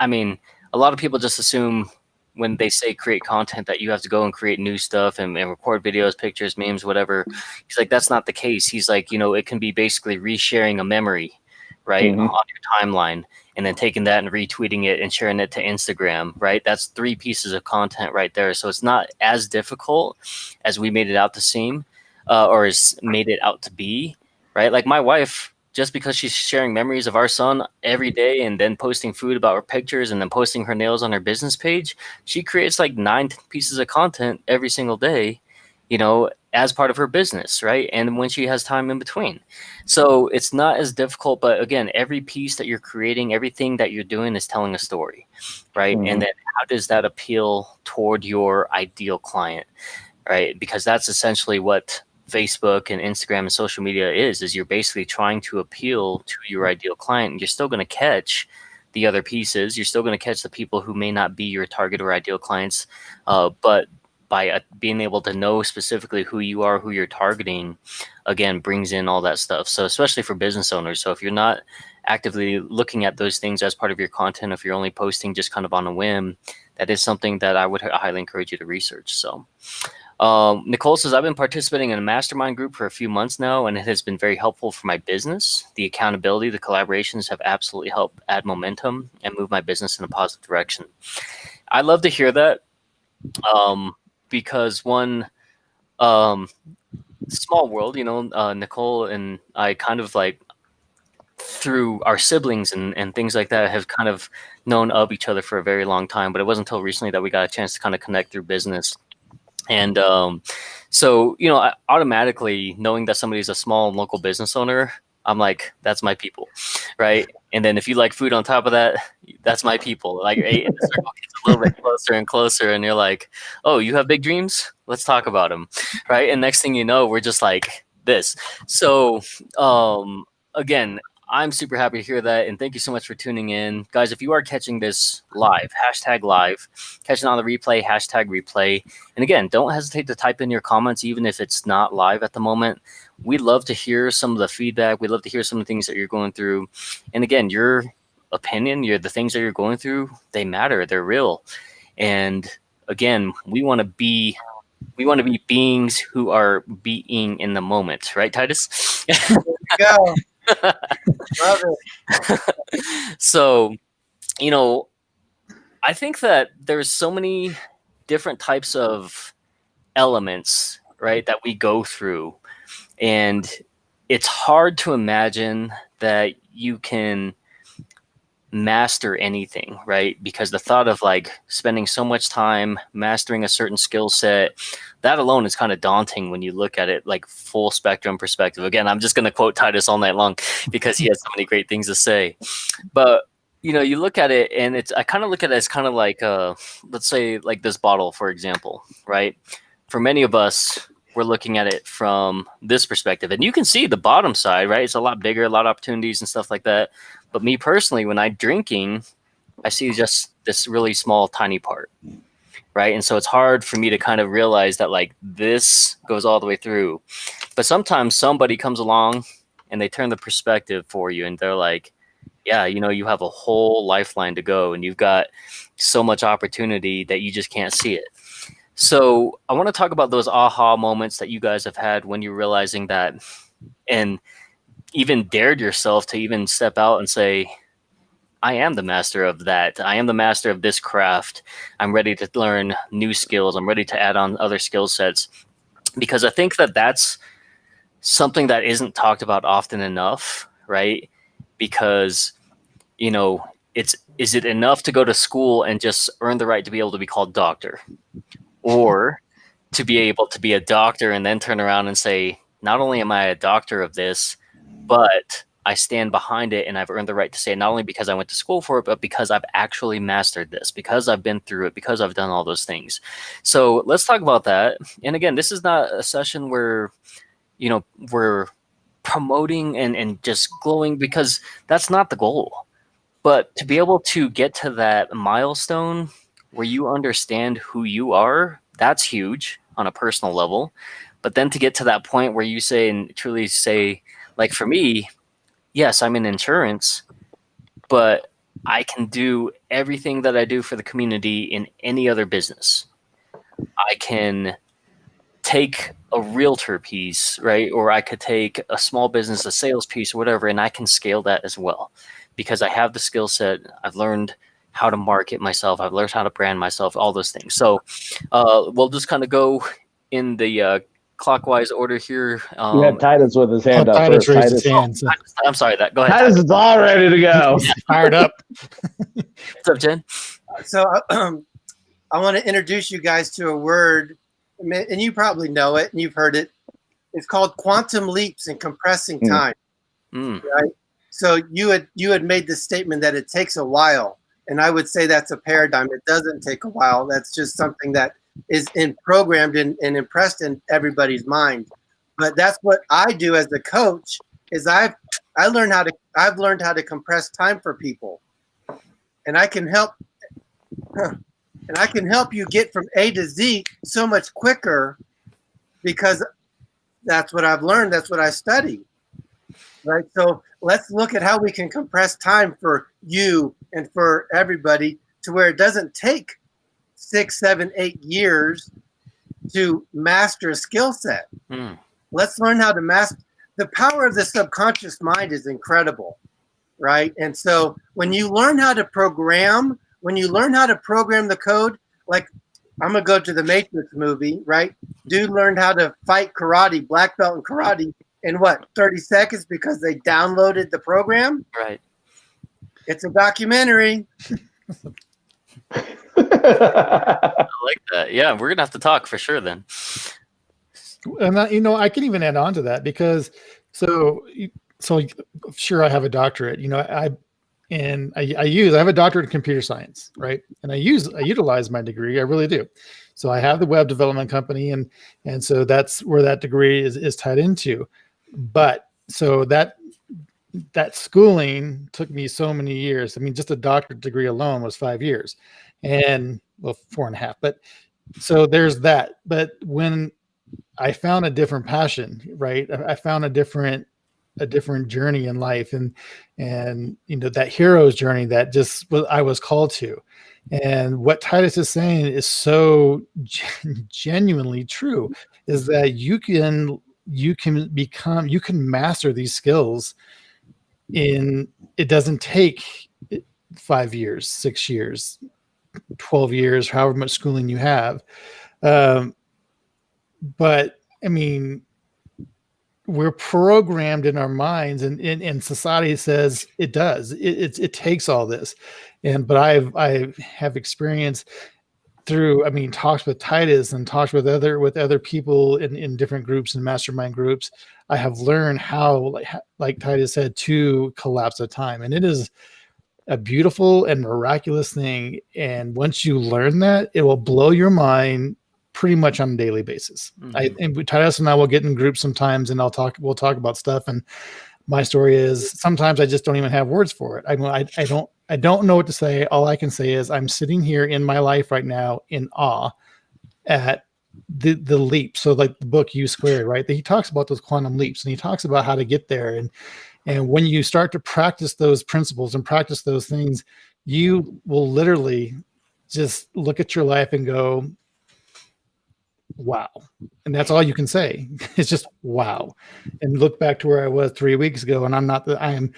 I mean, a lot of people just assume when they say create content that you have to go and create new stuff and record videos, pictures, memes, whatever. He's like, that's not the case. He's like, it can be basically resharing a memory, right, on your timeline, and then taking that and retweeting it and sharing it to Instagram, right? That's 3 pieces of content right there. So it's not as difficult as we made it out to seem, or as made it out to be, right? Like my wife, just because she's sharing memories of our son every day and then posting food about her pictures and then posting her nails on her business page, she creates like 9 pieces of content every single day, as part of her business, right? And when she has time in between. So it's not as difficult, but again, every piece that you're creating, everything that you're doing is telling a story, right? And then how does that appeal toward your ideal client, right? Because that's essentially what Facebook and Instagram and social media is you're basically trying to appeal to your ideal client. And you're still going to catch the other pieces. You're still going to catch the people who may not be your target or ideal clients. But by being able to know specifically who you are, who you're targeting, again, brings in all that stuff. So especially for business owners. So if you're not actively looking at those things as part of your content, if you're only posting just kind of on a whim, that is something that I would highly encourage you to research. So Nicole says, I've been participating in a mastermind group for a few months now, and it has been very helpful for my business. The accountability, the collaborations have absolutely helped add momentum and move my business in a positive direction. I love to hear that, because one, small world, Nicole and I kind of like through our siblings and things like that have kind of known of each other for a very long time, but it wasn't until recently that we got a chance to kind of connect through business. And so, automatically knowing that somebody's a small and local business owner, I'm like, that's my people, right? And then if you like food on top of that, that's my people. Like, the circle gets a little bit closer and closer, and you're like, oh, you have big dreams? Let's talk about them, right? And next thing you know, we're just like this. So, again, I'm super happy to hear that, and thank you so much for tuning in. Guys, if you are catching this live, #live, catching on the replay, #replay. And again, don't hesitate to type in your comments, even if it's not live at the moment. We'd love to hear some of the feedback. We'd love to hear some of the things that you're going through. And again, your opinion, the things that you're going through, they matter. They're real. And again, we want to be We want to be beings who are being in the moment, right, Titus? Go. Love it. So, you know, I think that there's so many different types of elements, right, that we go through. And it's hard to imagine that you can master anything, right? Because the thought of like spending so much time mastering a certain skill set, that alone is kind of daunting when you look at it like full spectrum perspective. Again, I'm just going to quote Titus all night long because he has so many great things to say. But you know, you look at it and I kind of look at it as kind of like let's say like this bottle, for example, right? For many of us, we're looking at it from this perspective, and you can see the bottom side, right? It's a lot bigger, a lot of opportunities and stuff like that. But me personally, when I'm drinking, I see just this really small, tiny part, right? And so it's hard for me to kind of realize that like this goes all the way through. But sometimes somebody comes along and they turn the perspective for you, and they're like, yeah, you know, you have a whole lifeline to go, and you've got so much opportunity that you just can't see it. So I want to talk about those aha moments that you guys have had when you're realizing that, and even dared yourself to even step out and say, I am the master of that. I am the master of this craft. I'm ready to learn new skills. I'm ready to add on other skill sets. Because I think that that's something that isn't talked about often enough, right? Because, you know, is it enough to go to school and just earn the right to be able to be called doctor? Or to be able to be a doctor and then turn around and say, not only am I a doctor of this, but I stand behind it and I've earned the right to say it, not only because I went to school for it, but because I've actually mastered this, because I've been through it, because I've done all those things. So let's talk about that. And again, this is not a session where, you know, we're promoting and just glowing, because that's not the goal. But to be able to get to that milestone where you understand who you are, that's huge on a personal level. But then to get to that point where you say and truly say, like for me, yes, I'm in insurance, but I can do everything that I do for the community in any other business. I can take a realtor piece, right? Or I could take a small business, a sales piece or whatever, and I can scale that as well because I have the skill set. I've learned how to market myself. I've learned how to brand myself, all those things. So we'll just kind of go in the clockwise order here. You had Titus with his hand up Titus first. raised his Titus. hand. So I'm sorry. Go ahead. Titus is all ready to go. he's fired up. What's up, Jen? So I want to introduce you guys to a word, and you probably know it and you've heard it. It's called quantum leaps and compressing time. Right? So you had made the statement that it takes a while, and I would say that's a paradigm. It doesn't take a while. That's just something that is programmed and impressed in everybody's mind. But that's what I do as a coach. Is I've learned how to compress time for people, and I can help. And I can help you get from A to Z so much quicker because that's what I've learned. That's what I study. Right. So let's look at how we can compress time for you and for everybody to where it doesn't take 6, 7, 8 years to master a skill set. Let's learn how to master. The power of the subconscious mind is incredible. Right. And so when you learn how to program, the code, like I'm going to go to the Matrix movie, right? Dude learned how to fight karate, black belt in karate in 30 seconds because they downloaded the program? Right. It's a documentary. I like that. Yeah, we're going to have to talk for sure then. And I can even add on to that because so sure I have a doctorate. I have a doctorate in computer science, right? And I utilize my degree. I really do. So I have the web development company, and so that's where that degree is tied into. But so that schooling took me so many years. I mean, just a doctorate degree alone was 5 years, and 4.5. But so there's that. But when I found a different passion, right? I found a different a different journey in life, and that hero's journey that just I was called to. And what Titus is saying is so genuinely true, is that you can master these skills it doesn't take 5 years, 6 years, 12 years, however much schooling you have. But I mean, we're programmed in our minds, and society says it does. It takes all this, but I have experience through, talks with Titus and talks with other people in different groups and mastermind groups. I have learned how, like Titus said, to collapse the time, and it is a beautiful and miraculous thing. And once you learn that, it will blow your mind pretty much on a daily basis. Titus and I will get in groups sometimes, and we'll talk about stuff. And my story is sometimes I just don't even have words for it. I don't know what to say. All I can say is I'm sitting here in my life right now in awe at the leap. So like the book U Squared, right? He talks about those quantum leaps, and he talks about how to get there. And when you start to practice those principles and practice those things, you will literally just look at your life and go, wow. And that's all you can say. It's just wow. And look back to where I was 3 weeks ago, and I am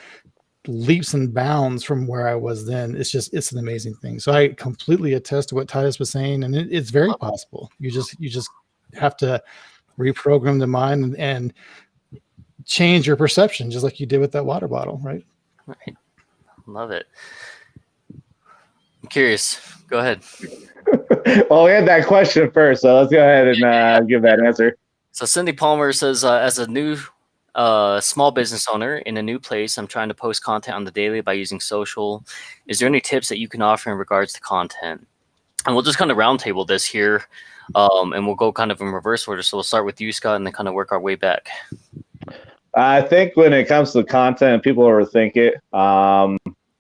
leaps and bounds from where I was then. It's an amazing thing. So I completely attest to what Titus was saying, and it's very possible. You just have to reprogram the mind and change your perception, just like you did with that water bottle, right? Right. Love it. I'm curious. Go ahead. Well, we had that question first, so let's go ahead and give that answer. So Cindy Palmer says, as a new small business owner in a new place, I'm trying to post content on the daily by using social. Is there any tips that you can offer in regards to content? And we'll just kind of roundtable this here, and we'll go kind of in reverse order. So we'll start with you, Scott, and then kind of work our way back. I think when it comes to content, people overthink it.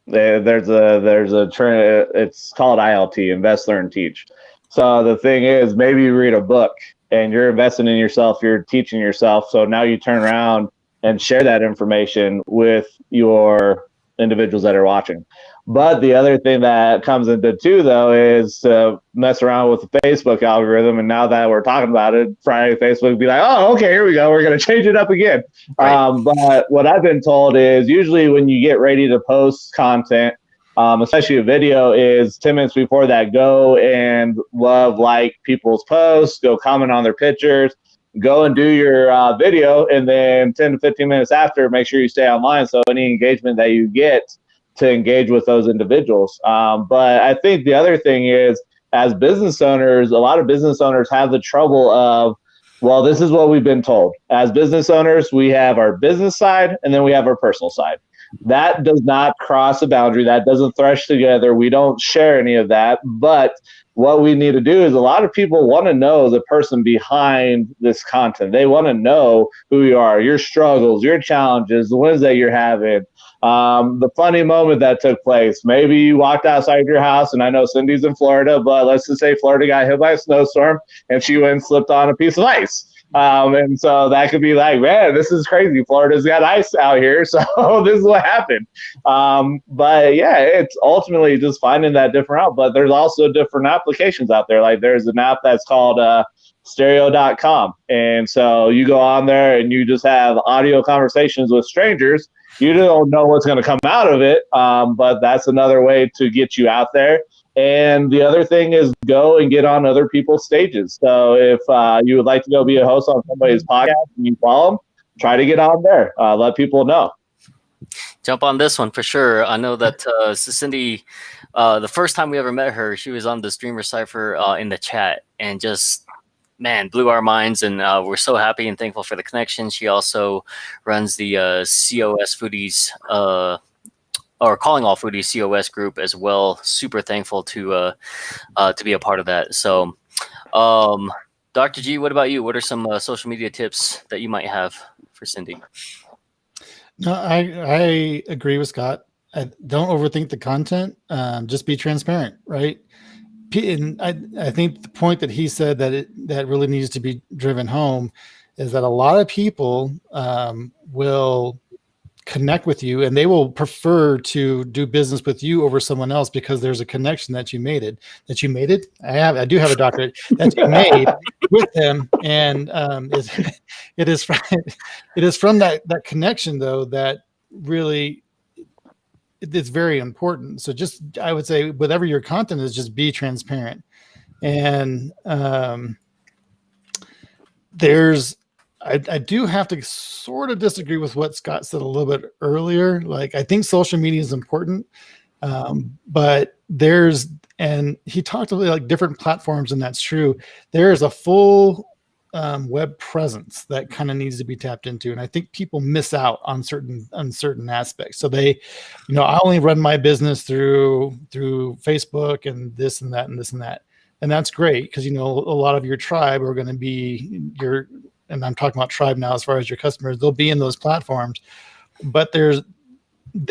There's a trend. It's called ILT, Invest, Learn, Teach. So the thing is, maybe you read a book and you're investing in yourself, you're teaching yourself. So now you turn around and share that information with your individuals that are watching. But the other thing that comes into too, though, is to mess around with the Facebook algorithm. And now that we're talking about it, Friday, Facebook would be like, oh, okay, here we go. We're going to change it up again. Right. But what I've been told is usually when you get ready to post content, especially a video, is 10 minutes before that, go and like people's posts, go comment on their pictures, go and do your video. And then 10 to 15 minutes after, make sure you stay online. So any engagement that you get, to engage with those individuals. But I think the other thing is, as business owners, a lot of business owners have the trouble of, well, this is what we've been told. As business owners, we have our business side and then we have our personal side. That does not cross a boundary. That doesn't thresh together. We don't share any of that. But what we need to do is, a lot of people want to know the person behind this content. They want to know who you are, your struggles, your challenges, the ones that you're having. The funny moment that took place. Maybe you walked outside your house, and I know Cindy's in Florida, but let's just say Florida got hit by a snowstorm and she went and slipped on a piece of ice. And so that could be like, man, this is crazy. Florida's got ice out here. So this is what happened. But yeah, it's ultimately just finding that different route. But there's also different applications out there. Like there's an app that's called stereo.com. And so you go on there and you just have audio conversations with strangers. You don't know what's going to come out of it, but that's another way to get you out there. And the other thing is, go and get on other people's stages. So if you would like to go be a host on somebody's podcast and you follow them, try to get on there. Let people know. Jump on this one for sure. I know that Cindy, the first time we ever met her, she was on the Streamer Cypher in the chat, and just, man, blew our minds, and we're so happy and thankful for the connection. She also runs the COS Foodies, or Calling All Foodies COS group as well. Super thankful to be a part of that. So, Dr. G, what about you? What are some social media tips that you might have for Cindy? No, I agree with Scott. Don't overthink the content. Just be transparent, right? And I think the point that he said that really needs to be driven home is that a lot of people will connect with you, and they will prefer to do business with you over someone else because there's a connection that you made it. I do have a doctorate that you made with them, and it is from that connection though that really it's very important. So just I would say whatever your content is, just be transparent. And I do have to sort of disagree with what Scott said a little bit earlier. Like, I think social media is important, but and he talked about like different platforms, and that's true. There is a full web presence that kind of needs to be tapped into, and I think people miss out on certain aspects. So they, I only run my business through Facebook and this and that and this and that, and that's great because a lot of your tribe are going to be and I'm talking about tribe now as far as your customers, they'll be in those platforms, but there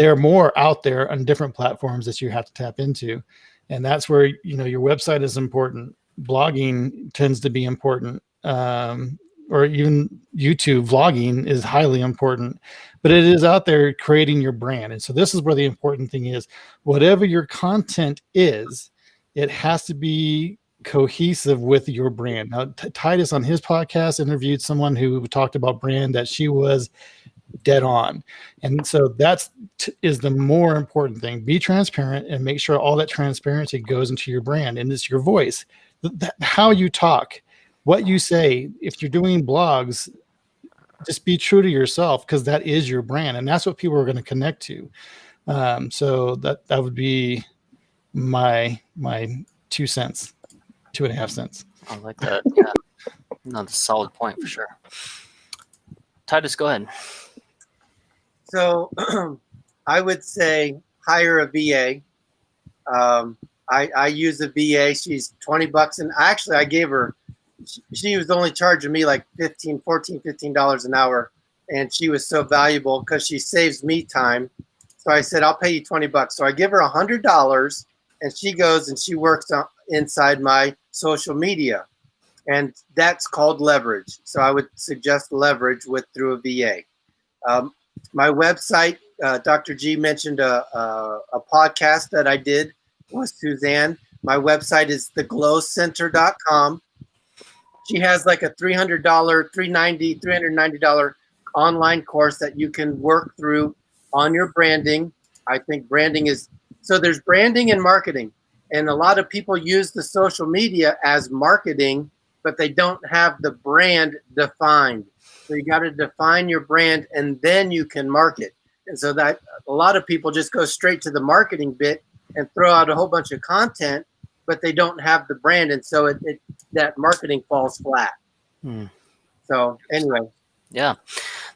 are more out there on different platforms that you have to tap into. And that's where, your website is important. Blogging tends to be important. Or even YouTube vlogging is highly important, but it is out there creating your brand. And so this is where the important thing is, whatever your content is, it has to be cohesive with your brand. Now, Titus on his podcast interviewed someone who talked about brand that she was dead on. And so is the more important thing. Be transparent and make sure all that transparency goes into your brand, and it's your voice, how you talk, what you say. If you're doing blogs, just be true to yourself, because that is your brand, and that's what people are going to connect to. So that would be my 2 cents. 2.5 cents. I like that. Yeah. No, that's a solid point for sure. Titus, go ahead. So I would say hire a VA. I use a VA. She's $20, and actually I gave her, she was only charging me like $15 an hour, and she was so valuable because she saves me time. So I said, I'll pay you $20. So I give her $100, and she goes and she works inside my social media, and that's called leverage. So I would suggest leverage through a VA. My website, Dr. G mentioned a podcast that I did with Suzanne. My website is theglowcenter.com. She has like a $390 online course that you can work through on your branding. I think branding so there's branding and marketing. And a lot of people use the social media as marketing, but they don't have the brand defined. So you got to define your brand, and then you can market. And so that a lot of people just go straight to the marketing bit and throw out a whole bunch of content, but they don't have the brand. And so that marketing falls flat. So anyway. Yeah.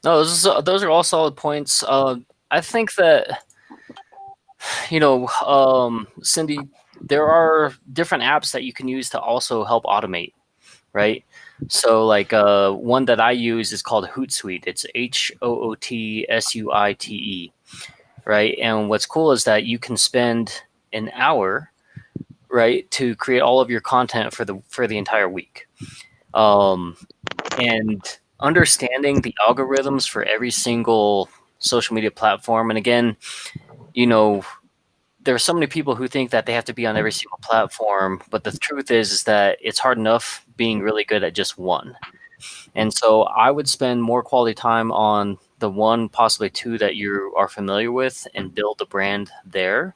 No, those are all solid points. I think that, Cindy, there are different apps that you can use to also help automate, right? So like one that I use is called Hootsuite. It's HOOTSUITE, right? And what's cool is that you can spend an hour, right, to create all of your content for the entire week. And understanding the algorithms for every single social media platform. And again, there are so many people who think that they have to be on every single platform, but the truth is that it's hard enough being really good at just one. And so I would spend more quality time on the one, possibly two that you are familiar with, and build a brand there.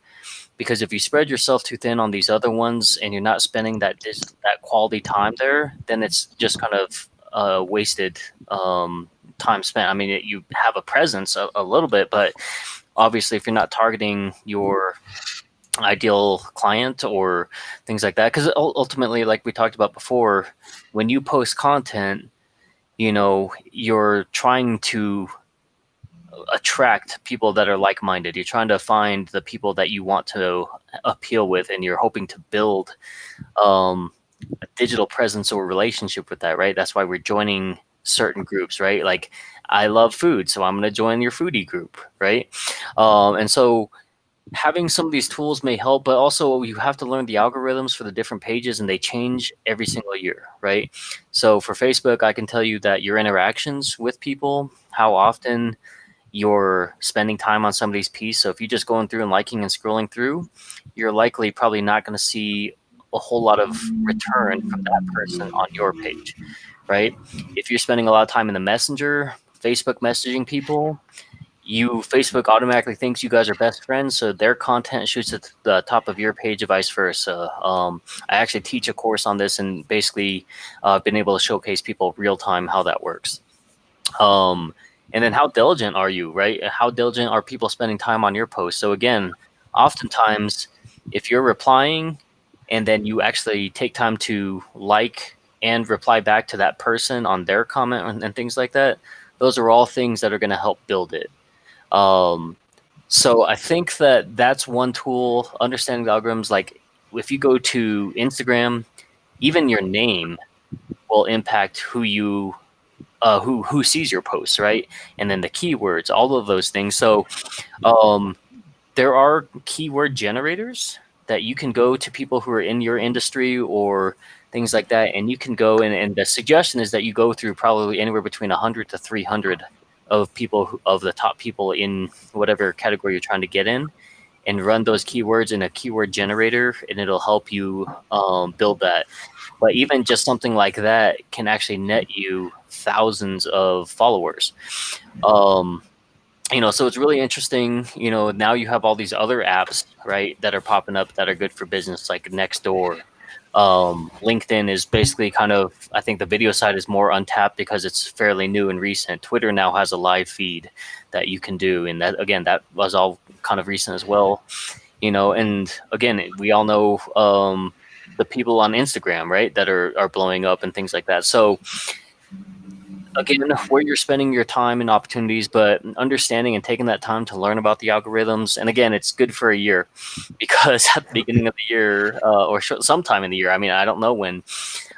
Because if you spread yourself too thin on these other ones and you're not spending that quality time there, then it's just kind of wasted time spent. I mean, you have a presence a little bit, but obviously if you're not targeting your ideal client or things like that, because ultimately, like we talked about before, when you post content, you're trying to attract people that are like-minded. You're trying to find the people that you want to appeal with, and you're hoping to build a digital presence or relationship with that, right? That's why we're joining certain groups, right? Like, I love food, so I'm going to join your foodie group, right? And so having some of these tools may help, but also you have to learn the algorithms for the different pages, and they change every single year, right? So for Facebook, I can tell you that your interactions with people, how often you're spending time on somebody's piece. So if you're just going through and liking and scrolling through, you're likely probably not going to see a whole lot of return from that person on your page, right? If you're spending a lot of time in the messenger, Facebook messaging people, Facebook automatically thinks you guys are best friends, so their content shoots at the top of your page, vice versa. I actually teach a course on this, and basically been able to showcase people real time how that works. And then how diligent are you, right? How diligent are people spending time on your posts? So again, oftentimes, if you're replying and then you actually take time to like and reply back to that person on their comment and things like that, those are all things that are going to help build it. So I think that that's one tool, understanding the algorithms. Like if you go to Instagram, even your name will impact who you who sees your posts, right? And then the keywords, all of those things. So there are keyword generators that you can go to people who are in your industry or things like that, and you can go and the suggestion is that you go through probably anywhere between 100 to 300 of people, of the top people in whatever category you're trying to get in, and run those keywords in a keyword generator, and it'll help you build that. But even just something like that can actually net you thousands of followers. So it's really interesting. Now you have all these other apps, right, that are popping up that are good for business, like Nextdoor. LinkedIn is basically kind of, I think the video side is more untapped because it's fairly new and recent. Twitter now has a live feed that you can do, and that was all kind of recent as well. And again, we all know the people on Instagram, right, that are blowing up and things like that. So again, where you're spending your time and opportunities, but understanding and taking that time to learn about the algorithms. And again, it's good for a year, because at the beginning of the year or sometime in the year, I mean, I don't know when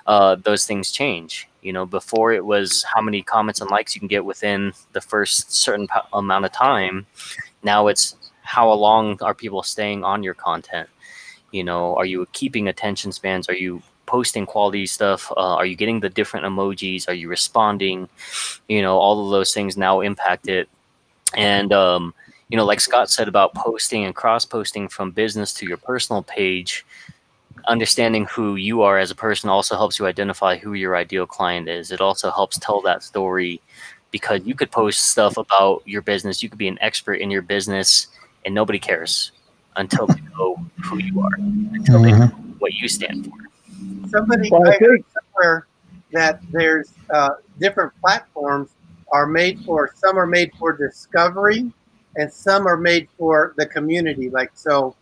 those things change. Before it was how many comments and likes you can get within the first certain amount of time. Now it's how long are people staying on your content? Are you keeping attention spans? Are you posting quality stuff? Are you getting the different emojis? Are you responding? All of those things now impact it. And like Scott said about posting and cross-posting from business to your personal page, understanding who you are as a person also helps you identify who your ideal client is. It also helps tell that story, because you could post stuff about your business, you could be an expert in your business, and nobody cares until they know who you are, until they know what you stand for. Somebody I heard somewhere that there's different platforms some are made for discovery, and some are made for the community. Like, so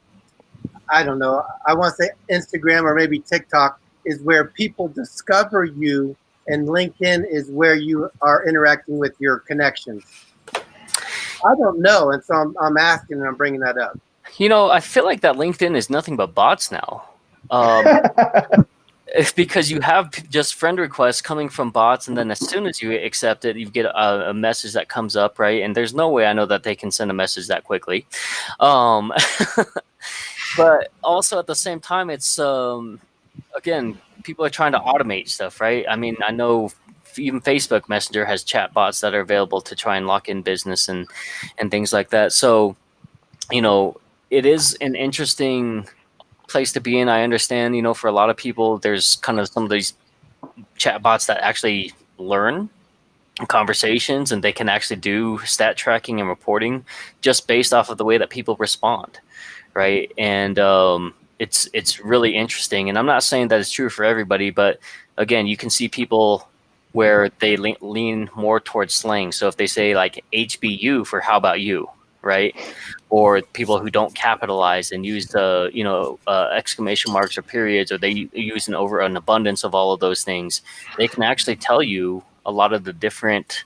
I don't know, I want to say Instagram or maybe TikTok is where people discover you, and LinkedIn is where you are interacting with your connections. I don't know, and so I'm asking and I'm bringing that up. I feel like that LinkedIn is nothing but bots now. It's because you have just friend requests coming from bots, and then as soon as you accept it, you get a message that comes up, right? And there's no way I know that they can send a message that quickly. But also at the same time, it's again, people are trying to automate stuff, right? I mean, I know even Facebook Messenger has chat bots that are available to try and lock in business and things like that. So, it is an interesting place to be in. I understand, for a lot of people, there's kind of some of these chat bots that actually learn conversations, and they can actually do stat tracking and reporting just based off of the way that people respond, right? And it's really interesting. And I'm not saying that it's true for everybody, but again, you can see people where they lean more towards slang. So if they say like HBU for how about you, right? Or people who don't capitalize and use the exclamation marks or periods, or they use an abundance of all of those things, they can actually tell you a lot of the different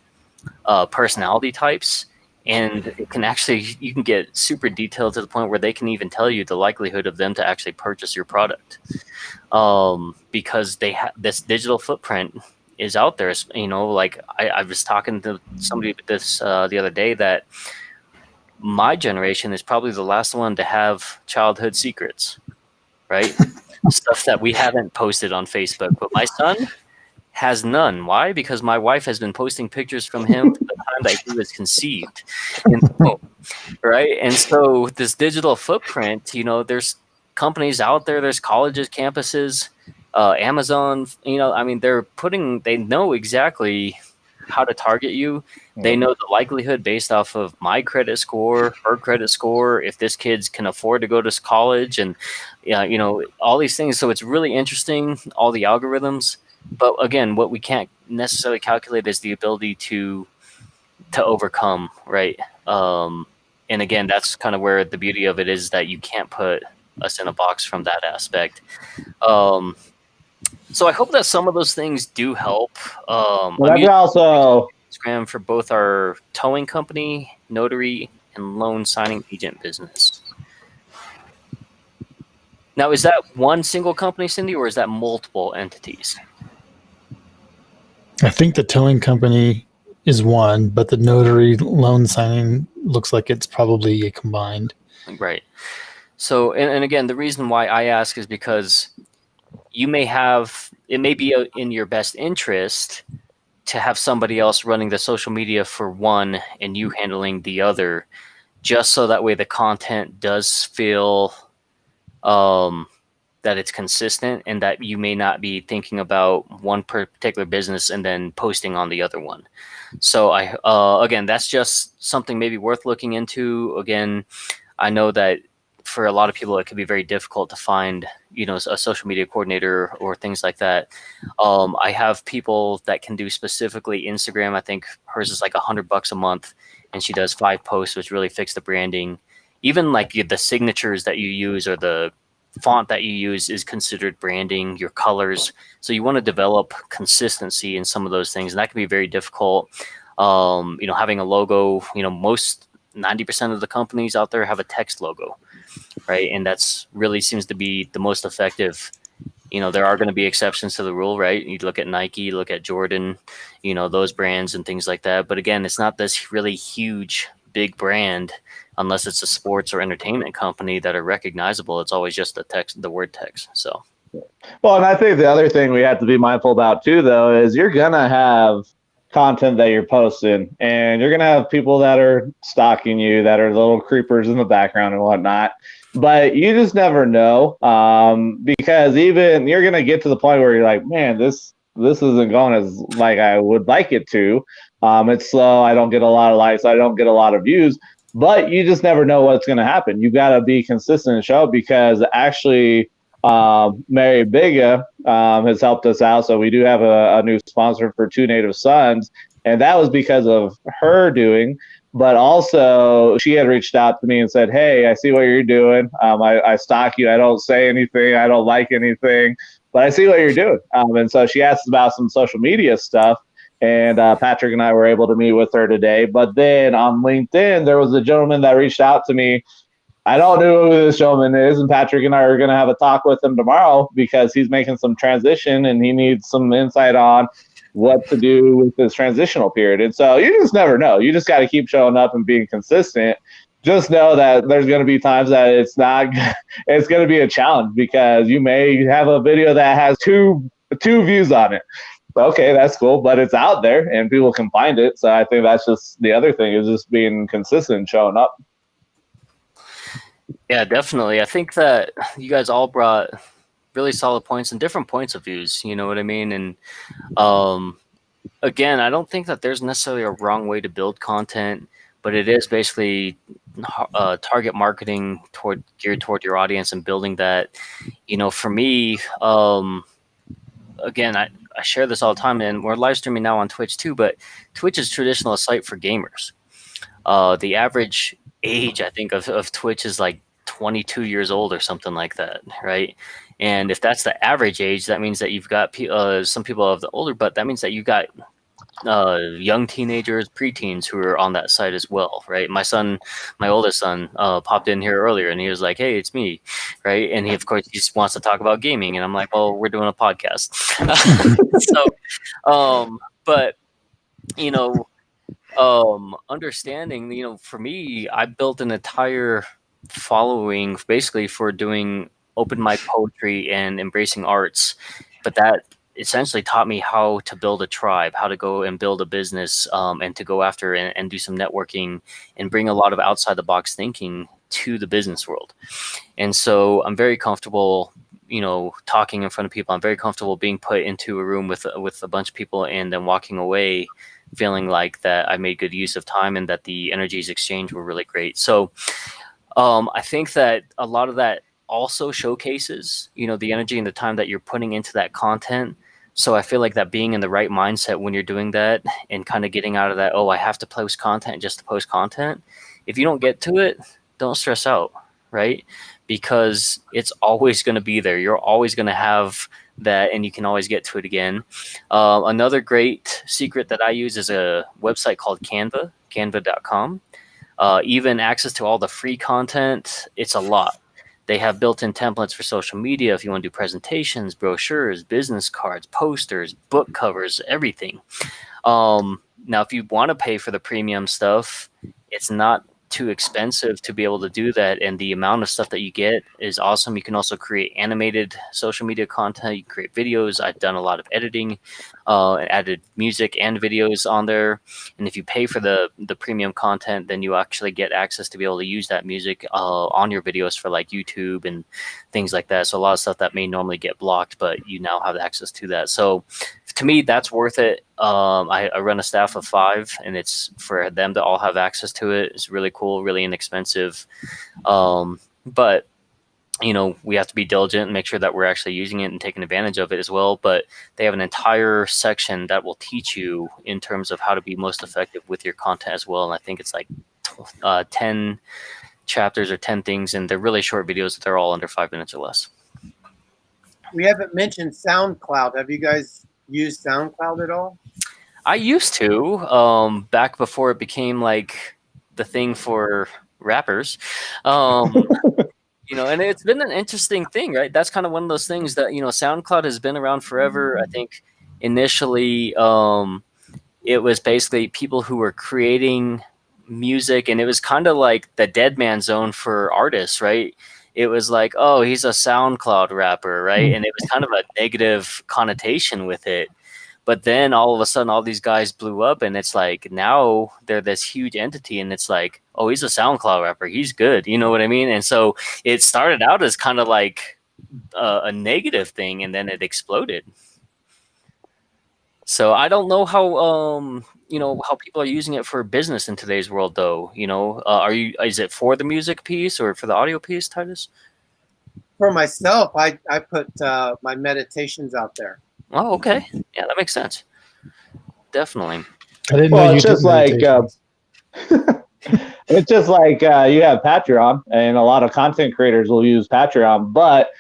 personality types, and it can actually, you can get super detailed to the point where they can even tell you the likelihood of them to actually purchase your product, because they have this digital footprint is out there. Like I was talking to somebody about this the other day, that my generation is probably the last one to have childhood secrets, right? Stuff that we haven't posted on Facebook, but my son has none. Why? Because my wife has been posting pictures from him from the time that he was conceived. And so, right? And so this digital footprint, there's companies out there, there's colleges, campuses, Amazon, I mean, they know exactly how to target you. They know the likelihood based off of my credit score, her credit score, if this kid can afford to go to college, and all these things. So it's really interesting, all the algorithms. But again, what we can't necessarily calculate is the ability to overcome, right? And again, that's kind of where the beauty of it is, that you can't put us in a box from that aspect. So I hope that some of those things do help. Well, I'm that's also Instagram for both our towing company, notary, and loan signing agent business. Now, is that one single company, Cindy, or is that multiple entities? I think the towing company is one, but the notary loan signing looks like it's probably a combined. Right. So, and again, the reason why I ask is because it may be in your best interest to have somebody else running the social media for one and you handling the other, just so that way the content does feel that it's consistent, and that you may not be thinking about one particular business and then posting on the other one. So again, that's just something maybe worth looking into. Again, I know that for a lot of people, it can be very difficult to find, a social media coordinator or things like that. I have people that can do specifically Instagram. I think hers is like $100 a month, and she does 5 posts, which really fix the branding. Even like the signatures that you use or the font that you use is considered branding, your colors. So you want to develop consistency in some of those things, and that can be very difficult. Having a logo, most 90% of the companies out there have a text logo, right? And that's really seems to be the most effective. There are going to be exceptions to the rule, right? You look at Nike, you look at Jordan, those brands and things like that. But again, it's not this really huge, big brand unless it's a sports or entertainment company that are recognizable. It's always just the word text. So, well, and I think the other thing we have to be mindful about too, though, is you're gonna have content that you're posting, and you're gonna have people that are stalking you, that are little creepers in the background and whatnot. But you just never know, because even you're gonna get to the point where you're like, man, this isn't going as like I would like it to. It's slow. I don't get a lot of likes. I don't get a lot of views. But you just never know what's going to happen. You got to be consistent and show, because actually Mary Biga has helped us out. So we do have a new sponsor for 2 Native Sons, and that was because of her doing. But also she had reached out to me and said, hey, I see what you're doing. I stalk you. I don't say anything. I don't like anything, but I see what you're doing. And so she asked about some social media stuff. And Patrick and I were able to meet with her today. But then on LinkedIn, there was a gentleman that reached out to me. I don't know who this gentleman is, and Patrick and I are going to have a talk with him tomorrow, because he's making some transition and he needs some insight on what to do with this transitional period. And so you just never know. You just got to keep showing up and being consistent. Just know that there's going to be times that it's going to be a challenge, because you may have a video that has two views on it. Okay, that's cool, but it's out there and people can find it. So I think that's just the other thing, is just being consistent and showing up. Yeah, definitely. I think that you guys all brought really solid points and different points of views. You know what I mean? And again, I don't think that there's necessarily a wrong way to build content, but it is basically target marketing geared toward your audience and building that. For me, again, I share this all the time, and we're live streaming now on Twitch too, but Twitch is traditional a site for gamers. The average age, I think, of Twitch is like 22 years old or something like that, right? And if that's the average age, that means that you've got some people of the older, but that means that you've got young teenagers, preteens who are on that site as well, right? My oldest son, popped in here earlier, and he was like, "Hey, it's me," right? And he, of course, he just wants to talk about gaming, and I'm like, "Well, we're doing a podcast." So, but understanding, for me, I built an entire following basically for doing open mic poetry and embracing arts, but that essentially taught me how to build a tribe, how to go and build a business, and to go after and do some networking and bring a lot of outside the box thinking to the business world. And so I'm very comfortable, talking in front of people. I'm very comfortable being put into a room with a bunch of people and then walking away feeling like that I made good use of time and that the energies exchanged were really great. So I think that a lot of that also showcases, the energy and the time that you're putting into that content. So I feel like that being in the right mindset when you're doing that and kind of getting out of that, I have to post content just to post content. If you don't get to it, don't stress out, right? Because it's always going to be there. You're always going to have that, and you can always get to it again. Another great secret that I use is a website called Canva, canva.com. Even access to all the free content, it's a lot. They have built-in templates for social media if you want to do presentations, brochures, business cards, posters, book covers, everything. Now, if you want to pay for the premium stuff, it's not too expensive to be able to do that, and the amount of stuff that you get is awesome. You can also create animated social media content. You can create videos. I've done a lot of editing, added music and videos on there. And if you pay for the premium content, then you actually get access to be able to use that music on your videos for like YouTube and things like that. So a lot of stuff that may normally get blocked, but you now have access to that. So to me, that's worth it. I run a staff of 5, and it's for them to all have access to it. It's really cool, really inexpensive. But we have to be diligent and make sure that we're actually using it and taking advantage of it as well. But they have an entire section that will teach you in terms of how to be most effective with your content as well. And I think it's like 10 chapters or 10 things, and they're really short videos. They're all under 5 minutes or less. We haven't mentioned SoundCloud. Have you guys used SoundCloud at all? I used to, back before it became like the thing for rappers. And it's been an interesting thing, right? That's kind of one of those things that, SoundCloud has been around forever. I think initially it was basically people who were creating music, and it was kind of like the dead man zone for artists, right? It was like, oh, he's a SoundCloud rapper, right? And it was kind of a negative connotation with it. But then all of a sudden, all these guys blew up, and it's like now they're this huge entity, and it's like, oh, he's a SoundCloud rapper. He's good. You know what I mean? And so it started out as kind of like a negative thing, and then it exploded. So I don't know how how people are using it for business in today's world, though. Is it for the music piece or for the audio piece, Titus? For myself, I put my meditations out there. Oh, okay. Yeah, that makes sense. Definitely. I didn't know you did meditations. It's just like you have Patreon, and a lot of content creators will use Patreon. But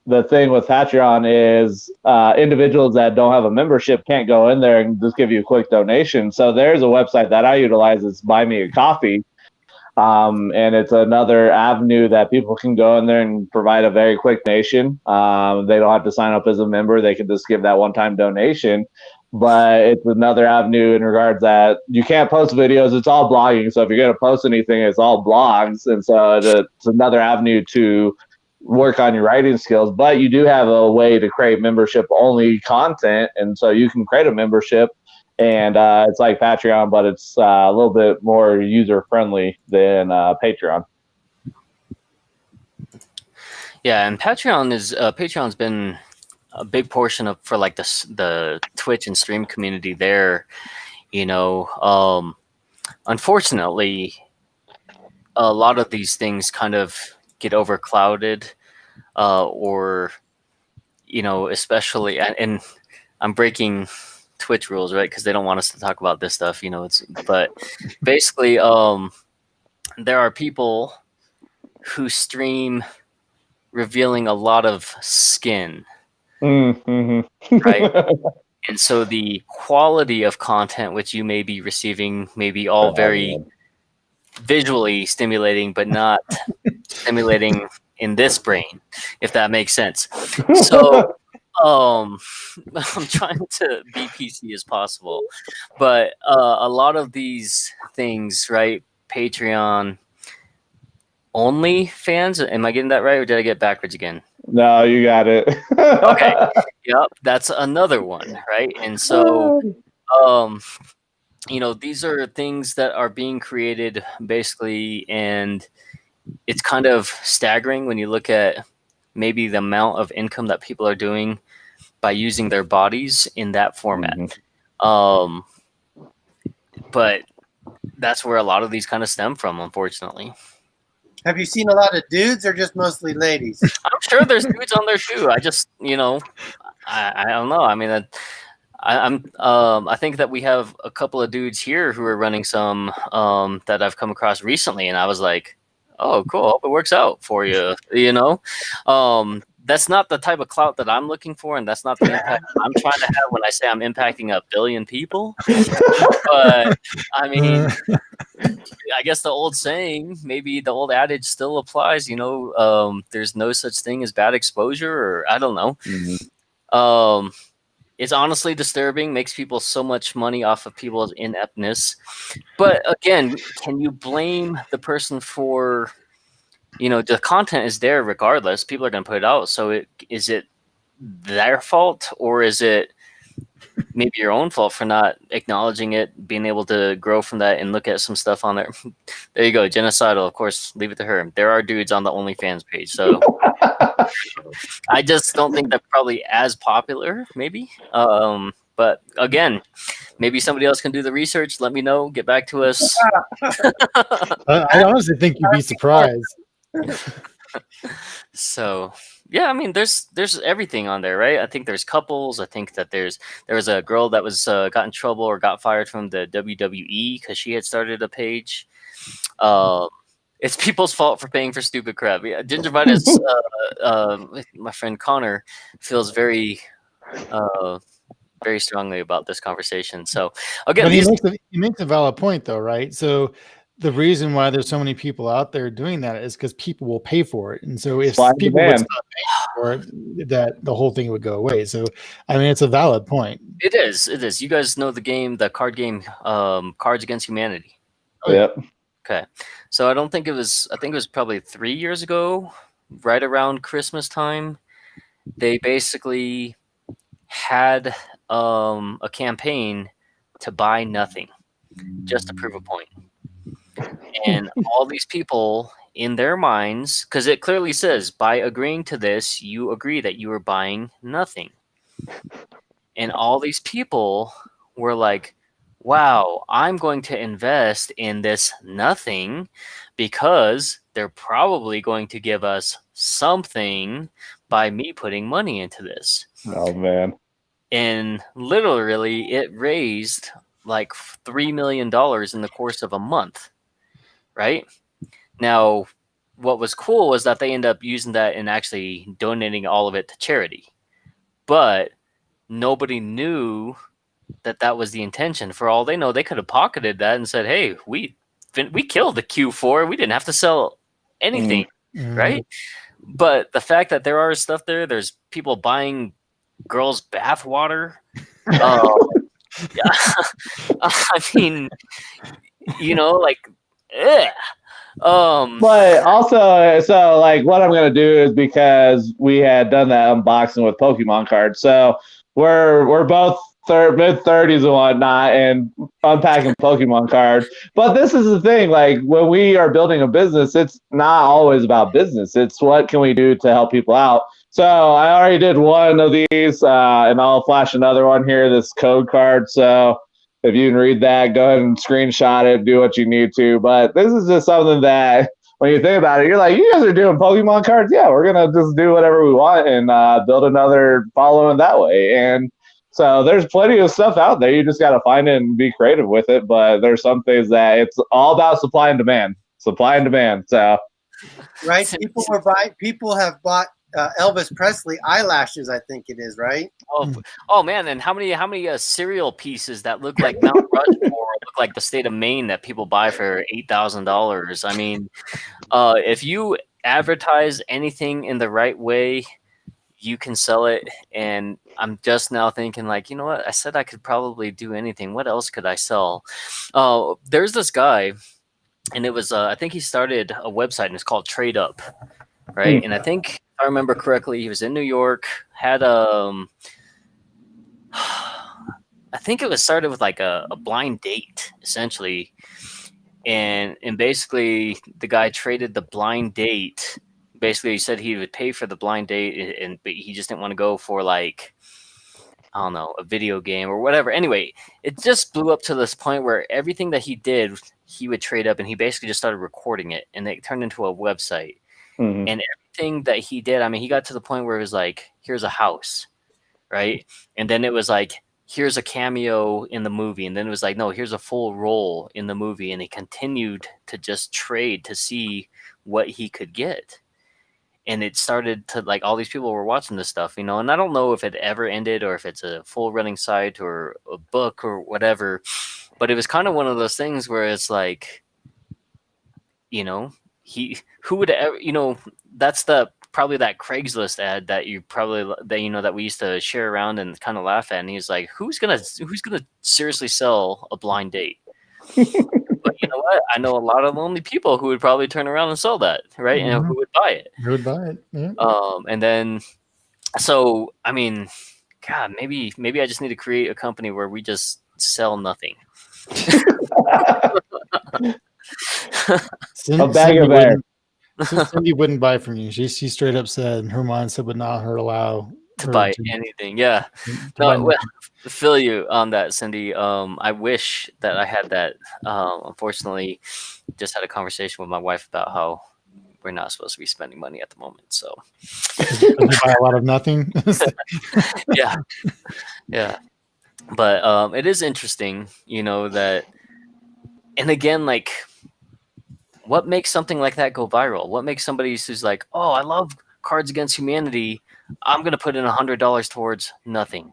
the thing with Patreon is individuals that don't have a membership can't go in there and just give you a quick donation. So there's a website that I utilize. It's Buy Me a Coffee. And it's another avenue that people can go in there and provide a very quick donation. They don't have to sign up as a member. They can just give that one-time donation. But it's another avenue in regards that you can't post videos. It's all blogging. So if you're going to post anything, it's all blogs. And so it's another avenue to work on your writing skills. But you do have a way to create membership-only content. And so you can create a membership. And it's like Patreon, but it's a little bit more user-friendly than Patreon. Yeah, and Patreon's been a big portion for like the Twitch and stream community there. Unfortunately, a lot of these things kind of get overclouded, or especially, and I'm breaking Twitch rules, right? Because they don't want us to talk about this stuff, but basically there are people who stream revealing a lot of skin, right? And so the quality of content which you may be receiving may be all very visually stimulating, but not stimulating in this brain, if that makes sense. So I'm trying to be PC as possible, but a lot of these things, right? Patreon only fans. Am I getting that right, or did I get backwards again? No, you got it. Okay. Yep, that's another one, right? And so, these are things that are being created basically, and it's kind of staggering when you look at maybe the amount of income that people are doing by using their bodies in that format. Um, but that's where a lot of these kind of stem from, unfortunately. Have you seen a lot of dudes or just mostly ladies? I'm sure there's dudes on there too. I just, I don't know. I mean, I think that we have a couple of dudes here who are running some that I've come across recently, and I was like, oh, cool. Hope it works out for you. That's not the type of clout that I'm looking for, and that's not the impact I'm trying to have when I say I'm impacting 1 billion people. But I mean, I guess the old saying, maybe the old adage still applies. There's no such thing as bad exposure, or I don't know. It's honestly disturbing, makes people so much money off of people's ineptness. But again, can you blame the person for, the content is there regardless. People are going to put it out. So is it their fault, or is it maybe your own fault for not acknowledging it, being able to grow from that and look at some stuff on there? There you go. Genocidal, of course, leave it to her. There are dudes on the OnlyFans page. So I just don't think they're probably as popular, maybe. But again, maybe somebody else can do the research. Let me know. Get back to us. I honestly think you'd be surprised. So yeah, I mean, there's everything on there, right? I think there's couples. I think that there was a girl that was got in trouble or got fired from the WWE because she had started a page. It's people's fault for paying for stupid crap. Yeah, Gingivitis, my friend Connor feels very strongly about this conversation. So again, but he makes a valid point, though, right? So the reason why there's so many people out there doing that is because people will pay for it, and so if people would stop paying for it, that the whole thing would go away. So I mean, it's a valid point. It is. You guys know the card game, Cards Against Humanity. Oh, yep. Okay, so I think it was probably 3 years ago, right around Christmas time. They basically had a campaign to buy nothing, just to prove a point. And all these people in their minds, because it clearly says, by agreeing to this, you agree that you are buying nothing. And all these people were like, wow, I'm going to invest in this nothing because they're probably going to give us something by me putting money into this. Oh, man. And literally, it raised like $3 million in the course of a month. Right? Now, what was cool was that they ended up using that and actually donating all of it to charity. But nobody knew that was the intention. For all they know, they could have pocketed that and said, hey, we killed the Q4. We didn't have to sell anything, right? But the fact that there are stuff there's people buying girls' bath water. Yeah. I mean, like, but also, so like what I'm gonna do is, because we had done that unboxing with Pokemon cards, so we're both mid-30s and whatnot, and unpacking Pokemon cards. But this is the thing, like when we are building a business, it's not always about business. It's what can we do to help people out. So I already did one of these, and I'll flash another one here, this code card. So if you can read that, go ahead and screenshot it, do what you need to. But this is just something that, when you think about it, you're like, you guys are doing Pokemon cards? Yeah, we're going to just do whatever we want and build another following that way. And so there's plenty of stuff out there. You just got to find it and be creative with it. But there's some things that it's all about supply and demand. Supply and demand. So, right? People have bought Elvis Presley eyelashes, I think it is, right? Oh man! And how many cereal pieces that look like Mount Rushmore look like the state of Maine that people buy for $8,000? I mean, if you advertise anything in the right way, you can sell it. And I'm just now thinking, like, you know what? I said I could probably do anything. What else could I sell? There's this guy, and it was I think he started a website, and it's called Trade Up, right? And I think, if I remember correctly, he was in New York, had I think it was started with like a blind date, essentially. And basically the guy traded the blind date. Basically he said he would pay for the blind date, but he just didn't want to go for like, I don't know, a video game or whatever. Anyway, it just blew up to this point where everything that he did, he would trade up, and he basically just started recording it, and it turned into a website. Mhm. And everything that he did, I mean, he got to the point where it was like, here's a house, right? And then it was like, here's a cameo in the movie. And then it was like, no, here's a full role in the movie. And he continued to just trade to see what he could get. And it started to, like, all these people were watching this stuff, you know, and I don't know if it ever ended or if it's a full running site or a book or whatever, but it was kind of one of those things where it's like, you know, who would ever, you know, that's probably that Craigslist ad that you probably, that, you know, that we used to share around and kind of laugh at. And he's like, who's gonna seriously sell a blind date? But you know what? I know a lot of lonely people who would probably turn around and sell that, right? And who would buy it? Who would buy it? Yeah. And then, so I mean, God, maybe I just need to create a company where we just sell nothing. A bag of air. Cindy wouldn't buy from you. She straight up said in her mindset would not allow to her buy anything. Yeah. No, well, feel you on that, Cindy. I wish that I had that. Unfortunately, just had a conversation with my wife about how we're not supposed to be spending money at the moment. So you buy a lot of nothing. Yeah. But it is interesting, you know, that, and again, like, what makes something like that go viral? What makes somebody who's like, oh, I love Cards Against Humanity, I'm going to put in $100 towards nothing,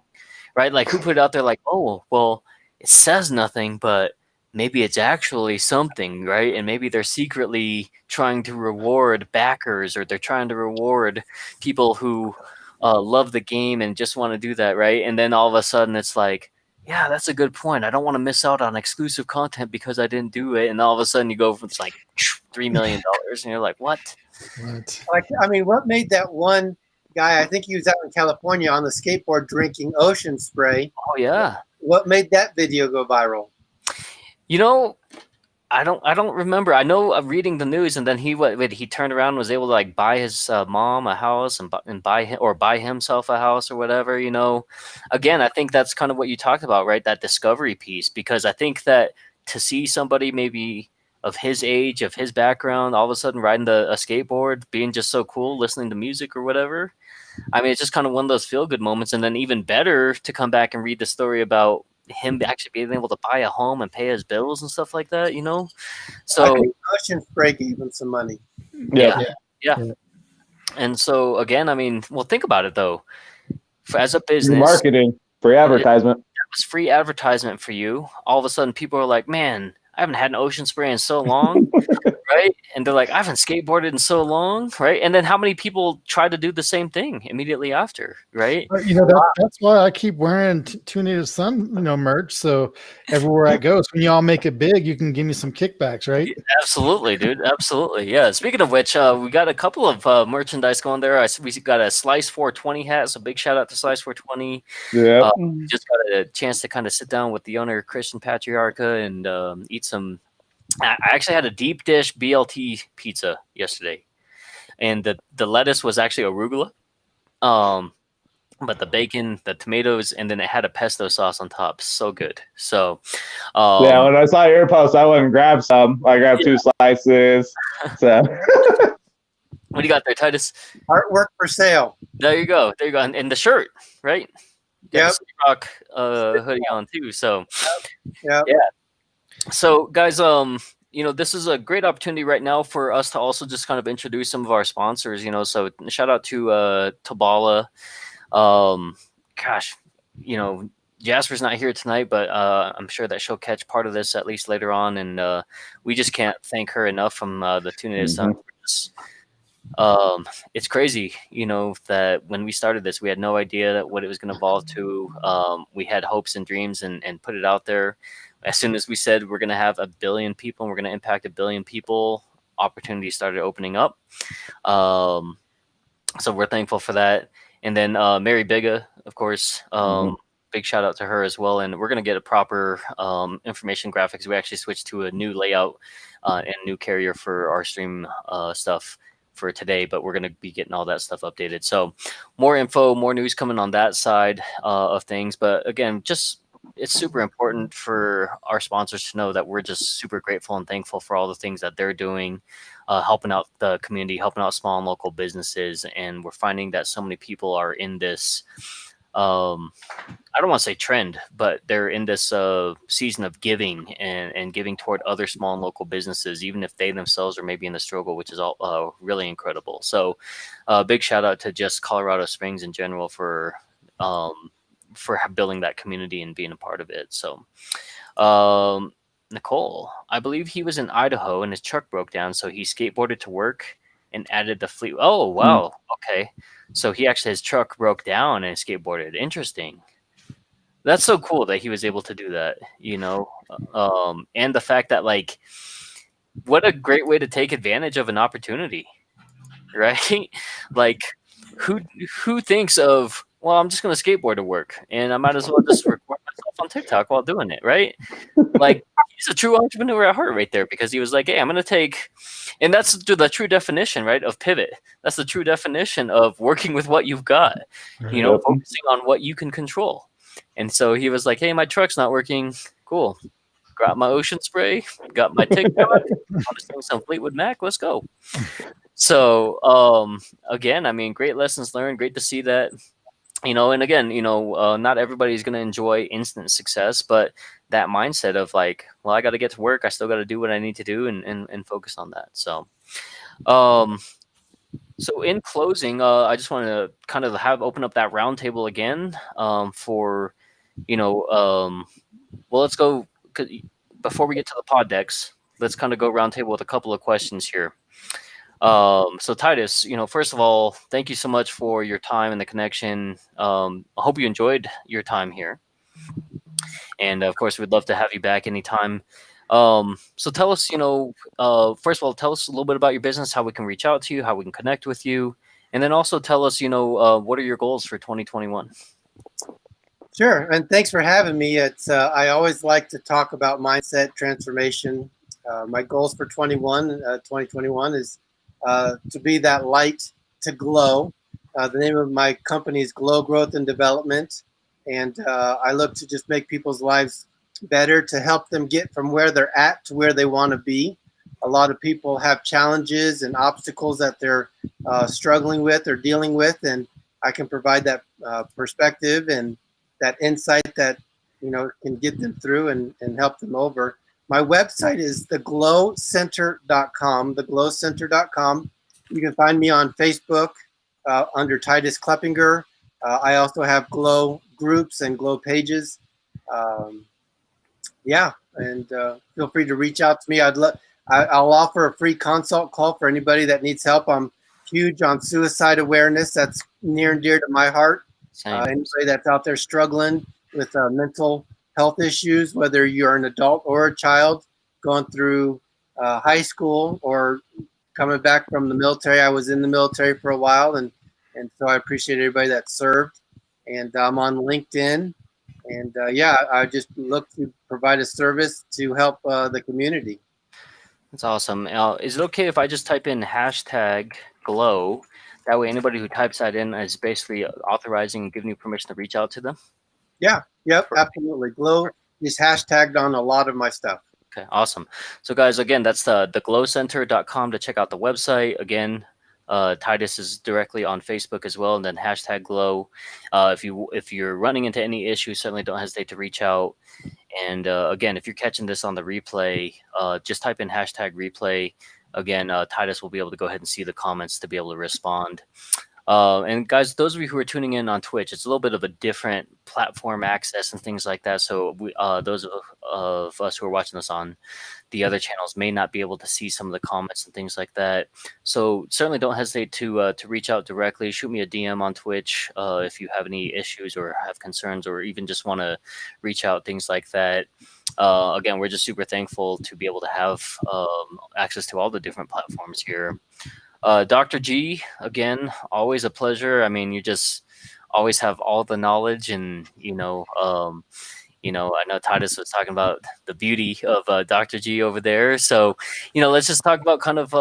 right? Like, who put it out there like, oh, well, it says nothing, but maybe it's actually something, right? And maybe they're secretly trying to reward backers, or they're trying to reward people who love the game and just want to do that, right? And then all of a sudden it's like, yeah, that's a good point. I don't want to miss out on exclusive content because I didn't do it. And all of a sudden you go from, it's like $3 million, and you're like, what? Like, I mean, what made that one guy, I think he was out in California on the skateboard drinking ocean spray. Oh yeah. What made that video go viral? You know, I don't remember. I know reading the news, and then he turned around and was able to like buy his mom a house and buy himself a house or whatever. You know, again, I think that's kind of what you talked about, right? That discovery piece, because I think that to see somebody maybe of his age, of his background, all of a sudden riding a skateboard, being just so cool, listening to music or whatever. I mean, it's just kind of one of those feel good moments, and then even better to come back and read the story about him actually being able to buy a home and pay his bills and stuff like that, you know? So ocean spray gave him some money. Yeah. And so again, I mean, well, think about it though. As a business, free marketing, free advertisement. That was free advertisement for you. All of a sudden people are like, man, I haven't had an ocean spray in so long. Right? And they're like, I haven't skateboarded in so long, right? And then how many people try to do the same thing immediately after, right? You know, that's why I keep wearing Two Native Sun, you know, merch. So everywhere I go, so when y'all make it big, you can give me some kickbacks, right? Absolutely, dude. Absolutely. Yeah. Speaking of which, we got a couple of merchandise going there. We got a Slice 420 hat. So big shout out to Slice 420. Yeah. Just got a chance to kind of sit down with the owner, Christian Patriarcha, and eat some. I actually had a deep dish BLT pizza yesterday, and the lettuce was actually arugula, but the bacon, the tomatoes, and then it had a pesto sauce on top. So good. So yeah, when I saw your post, I went and grabbed some. I grabbed 2 slices. So what do you got there, Titus? Artwork for sale. There you go. There you go. And the shirt, right? Yeah. Rock hoodie on too. So yeah. So guys, you know, this is a great opportunity right now for us to also just kind of introduce some of our sponsors, you know, so shout out to Tabala. Gosh, you know, Jasper's not here tonight, but I'm sure that she'll catch part of this at least later on, and we just can't thank her enough from the Two Native Sun. It's crazy, you know, that when we started this, we had no idea that what it was going to evolve to. We had hopes and dreams and put it out there. As soon as we said we're going to have 1 billion people and we're going to impact 1 billion people, opportunities started opening up. So we're thankful for that. And then Mary Biga, of course, big shout out to her as well. And we're going to get a proper information graphics. We actually switched to a new layout and new carrier for our stream stuff for today, but we're going to be getting all that stuff updated. So more info, more news coming on that side of things. But again, just it's super important for our sponsors to know that we're just super grateful and thankful for all the things that they're doing, helping out the community, helping out small and local businesses. And we're finding that so many people are in this, I don't want to say trend, but they're in this season of giving and giving toward other small and local businesses, even if they themselves are maybe in the struggle, which is all really incredible. So big shout out to just Colorado Springs in general for building that community and being a part of it. So Nicole, I believe he was in Idaho and his truck broke down, so he skateboarded to work and added the fleet. Oh, wow. Okay. So he actually, his truck broke down and skateboarded. Interesting. That's so cool that he was able to do that, you know? And the fact that, like, what a great way to take advantage of an opportunity, right? Like, who thinks of, well, I'm just going to skateboard to work and I might as well just record myself on TikTok while doing it, right? Like, he's a true entrepreneur at heart right there, because he was like, hey, I'm going to take, and that's the true definition, right, of pivot. That's the true definition of working with what you've got, you know, focusing on what you can control. And so he was like, hey, my truck's not working. Cool. Got my ocean spray, got my TikTok, I'm just doing some Fleetwood Mac. Let's go. So, again, I mean, great lessons learned. Great to see that. You know, and again, you know, not everybody's going to enjoy instant success, but that mindset of like, well, I got to get to work. I still got to do what I need to do and focus on that. So, so in closing, I just want to kind of open up that roundtable again for, you know, well, let's go before we get to the pod decks. Let's kind of go roundtable with a couple of questions here. So Titus, you know, first of all, thank you so much for your time and the connection. I hope you enjoyed your time here. And of course, we'd love to have you back anytime. So tell us, you know, first of all, tell us a little bit about your business, how we can reach out to you, how we can connect with you. And then also tell us, you know, what are your goals for 2021? Sure. And thanks for having me. It's I always like to talk about mindset transformation. My goals for 2021 is to be that light to glow. The name of my company is Glow Growth and Development. And I look to just make people's lives better, to help them get from where they're at to where they want to be. A lot of people have challenges and obstacles that they're struggling with or dealing with. And I can provide that perspective and that insight that, you know, can get them through and help them over. My website is theglowcenter.com, theglowcenter.com. You can find me on Facebook under Titus Kleppinger. I also have Glow groups and Glow pages. Yeah, and feel free to reach out to me. I'll offer a free consult call for anybody that needs help. I'm huge on suicide awareness. That's near and dear to my heart. Anybody that's out there struggling with mental health issues, whether you're an adult or a child going through high school or coming back from the military. I was in the military for a while, and so I appreciate everybody that served. And I'm on LinkedIn. And yeah, I just look to provide a service to help the community. That's awesome. Is it okay if I just type in #glow? That way anybody who types that in is basically authorizing and giving you permission to reach out to them? Yeah, yep, absolutely. Glow is hashtagged on a lot of my stuff. Okay, awesome. So guys, again, that's theglowcenter.com to check out the website. Again, Titus is directly on Facebook as well, and then #glow. If you're running into any issues, certainly don't hesitate to reach out. And again, if you're catching this on the replay, just type in #replay. Again, Titus will be able to go ahead and see the comments to be able to respond. And guys, those of you who are tuning in on Twitch, it's a little bit of a different platform access and things like that. So those of us who are watching this on the other channels may not be able to see some of the comments and things like that. So certainly don't hesitate to reach out directly. Shoot me a DM on Twitch if you have any issues or have concerns, or even just want to reach out, things like that. Again, we're just super thankful to be able to have access to all the different platforms here. Dr. G, again, always a pleasure. I mean, you just always have all the knowledge, and I know Titus was talking about the beauty of Dr. G over there. So, let's just talk about kind of,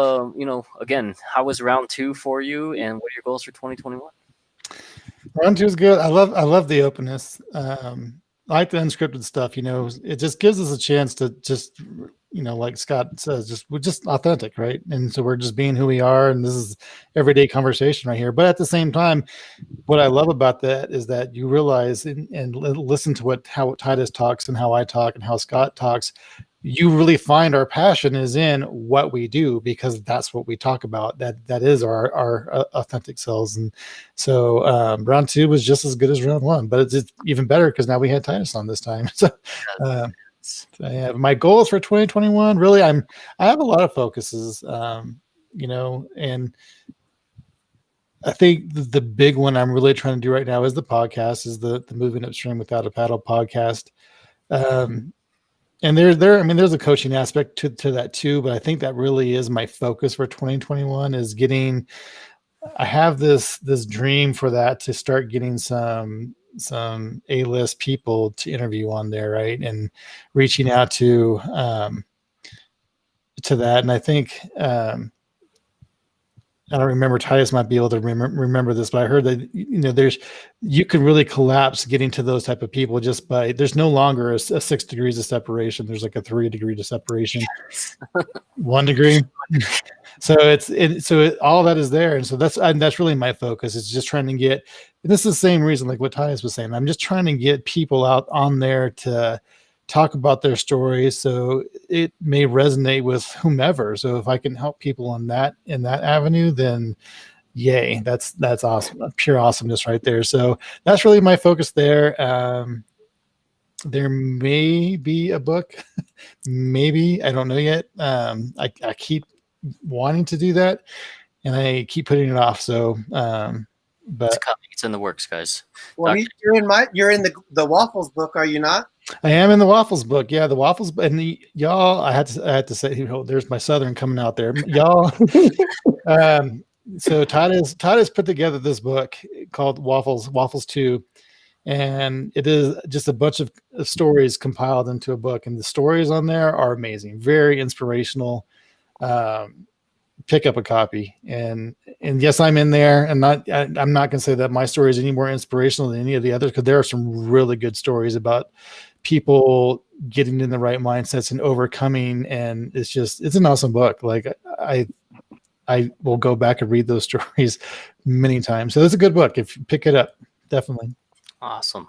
again, how was round 2 for you, and what are your goals for 2021? Round 2 is good. I love the openness. I like the unscripted stuff. It just gives us a chance to just, like Scott says, we're just authentic, right? And so we're just being who we are, and this is everyday conversation right here. But at the same time, what I love about that is that you realize and listen to how Titus talks and how I talk and how Scott talks. You really find our passion is in what we do, because that's what we talk about. That is our authentic selves. And so round 2 was just as good as round 1, but it's even better because now we had Titus on this time. So yeah, my goals for 2021, really, I have a lot of focuses, and I think the big one I'm really trying to do right now is the podcast, is the Moving Upstream Without a Paddle podcast. And there's a coaching aspect to that too, but I think that really is my focus for 2021 is I have this dream for that, to start getting some A-list people to interview on there, right? And reaching out to that. And I think, I don't remember, Titus might be able to remember this, but I heard that, you can really collapse getting to those type of people just by, there's no longer a 6 degrees of separation. There's like a 3 degree of separation, 1 degree. So all that is there. And so that's really my focus, is just trying to get, and this is the same reason, like what Titus was saying, I'm just trying to get people out on there to talk about their stories, so it may resonate with whomever. So if I can help people in that avenue, then yay, that's awesome, pure awesomeness right there. So that's really my focus there. There may be a book, maybe, I don't know yet. I keep wanting to do that, and I keep putting it off. So but It's coming. It's in the works, guys. Well, you're in the Waffles book, are you not? I am in the Waffles book. Yeah, the Waffles, and y'all, I had to say, there's my Southern coming out there, y'all. So Titus put together this book called Waffles 2, and it is just a bunch of stories compiled into a book, and the stories on there are amazing, very inspirational. Pick up a copy, and yes, I'm in there, and I'm not going to say that my story is any more inspirational than any of the others, because there are some really good stories about people getting in the right mindsets and overcoming, and it's an awesome book. Like I will go back and read those stories many times. So it's a good book. If you pick it up, definitely. Awesome.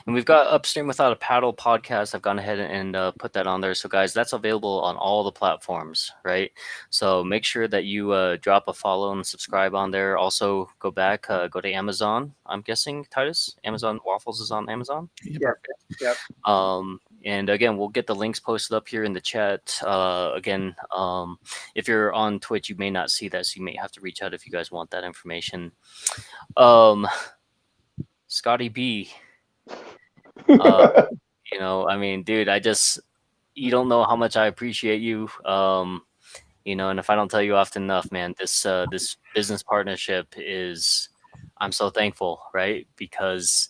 And we've got Upstream Without a Paddle podcast. I've gone ahead and put that on there. So guys, that's available on all the platforms, right? So make sure that you drop a follow and subscribe on there. Also go back, go to Amazon. I'm guessing, Titus, Amazon Waffles is on Amazon. Yep. And again, we'll get the links posted up here in the chat. Again, if you're on Twitch, you may not see that, so you may have to reach out if you guys want that information. Scotty B, I mean, dude, you don't know how much I appreciate you. And if I don't tell you often enough, man, this business partnership I'm so thankful, right? Because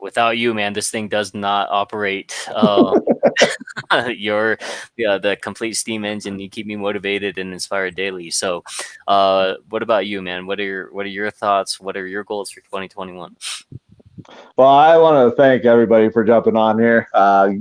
without you, man, this thing does not operate. You're the complete steam engine. You keep me motivated and inspired daily. So, what about you, man? What are your thoughts? What are your goals for 2021? Well, I want to thank everybody for jumping on here,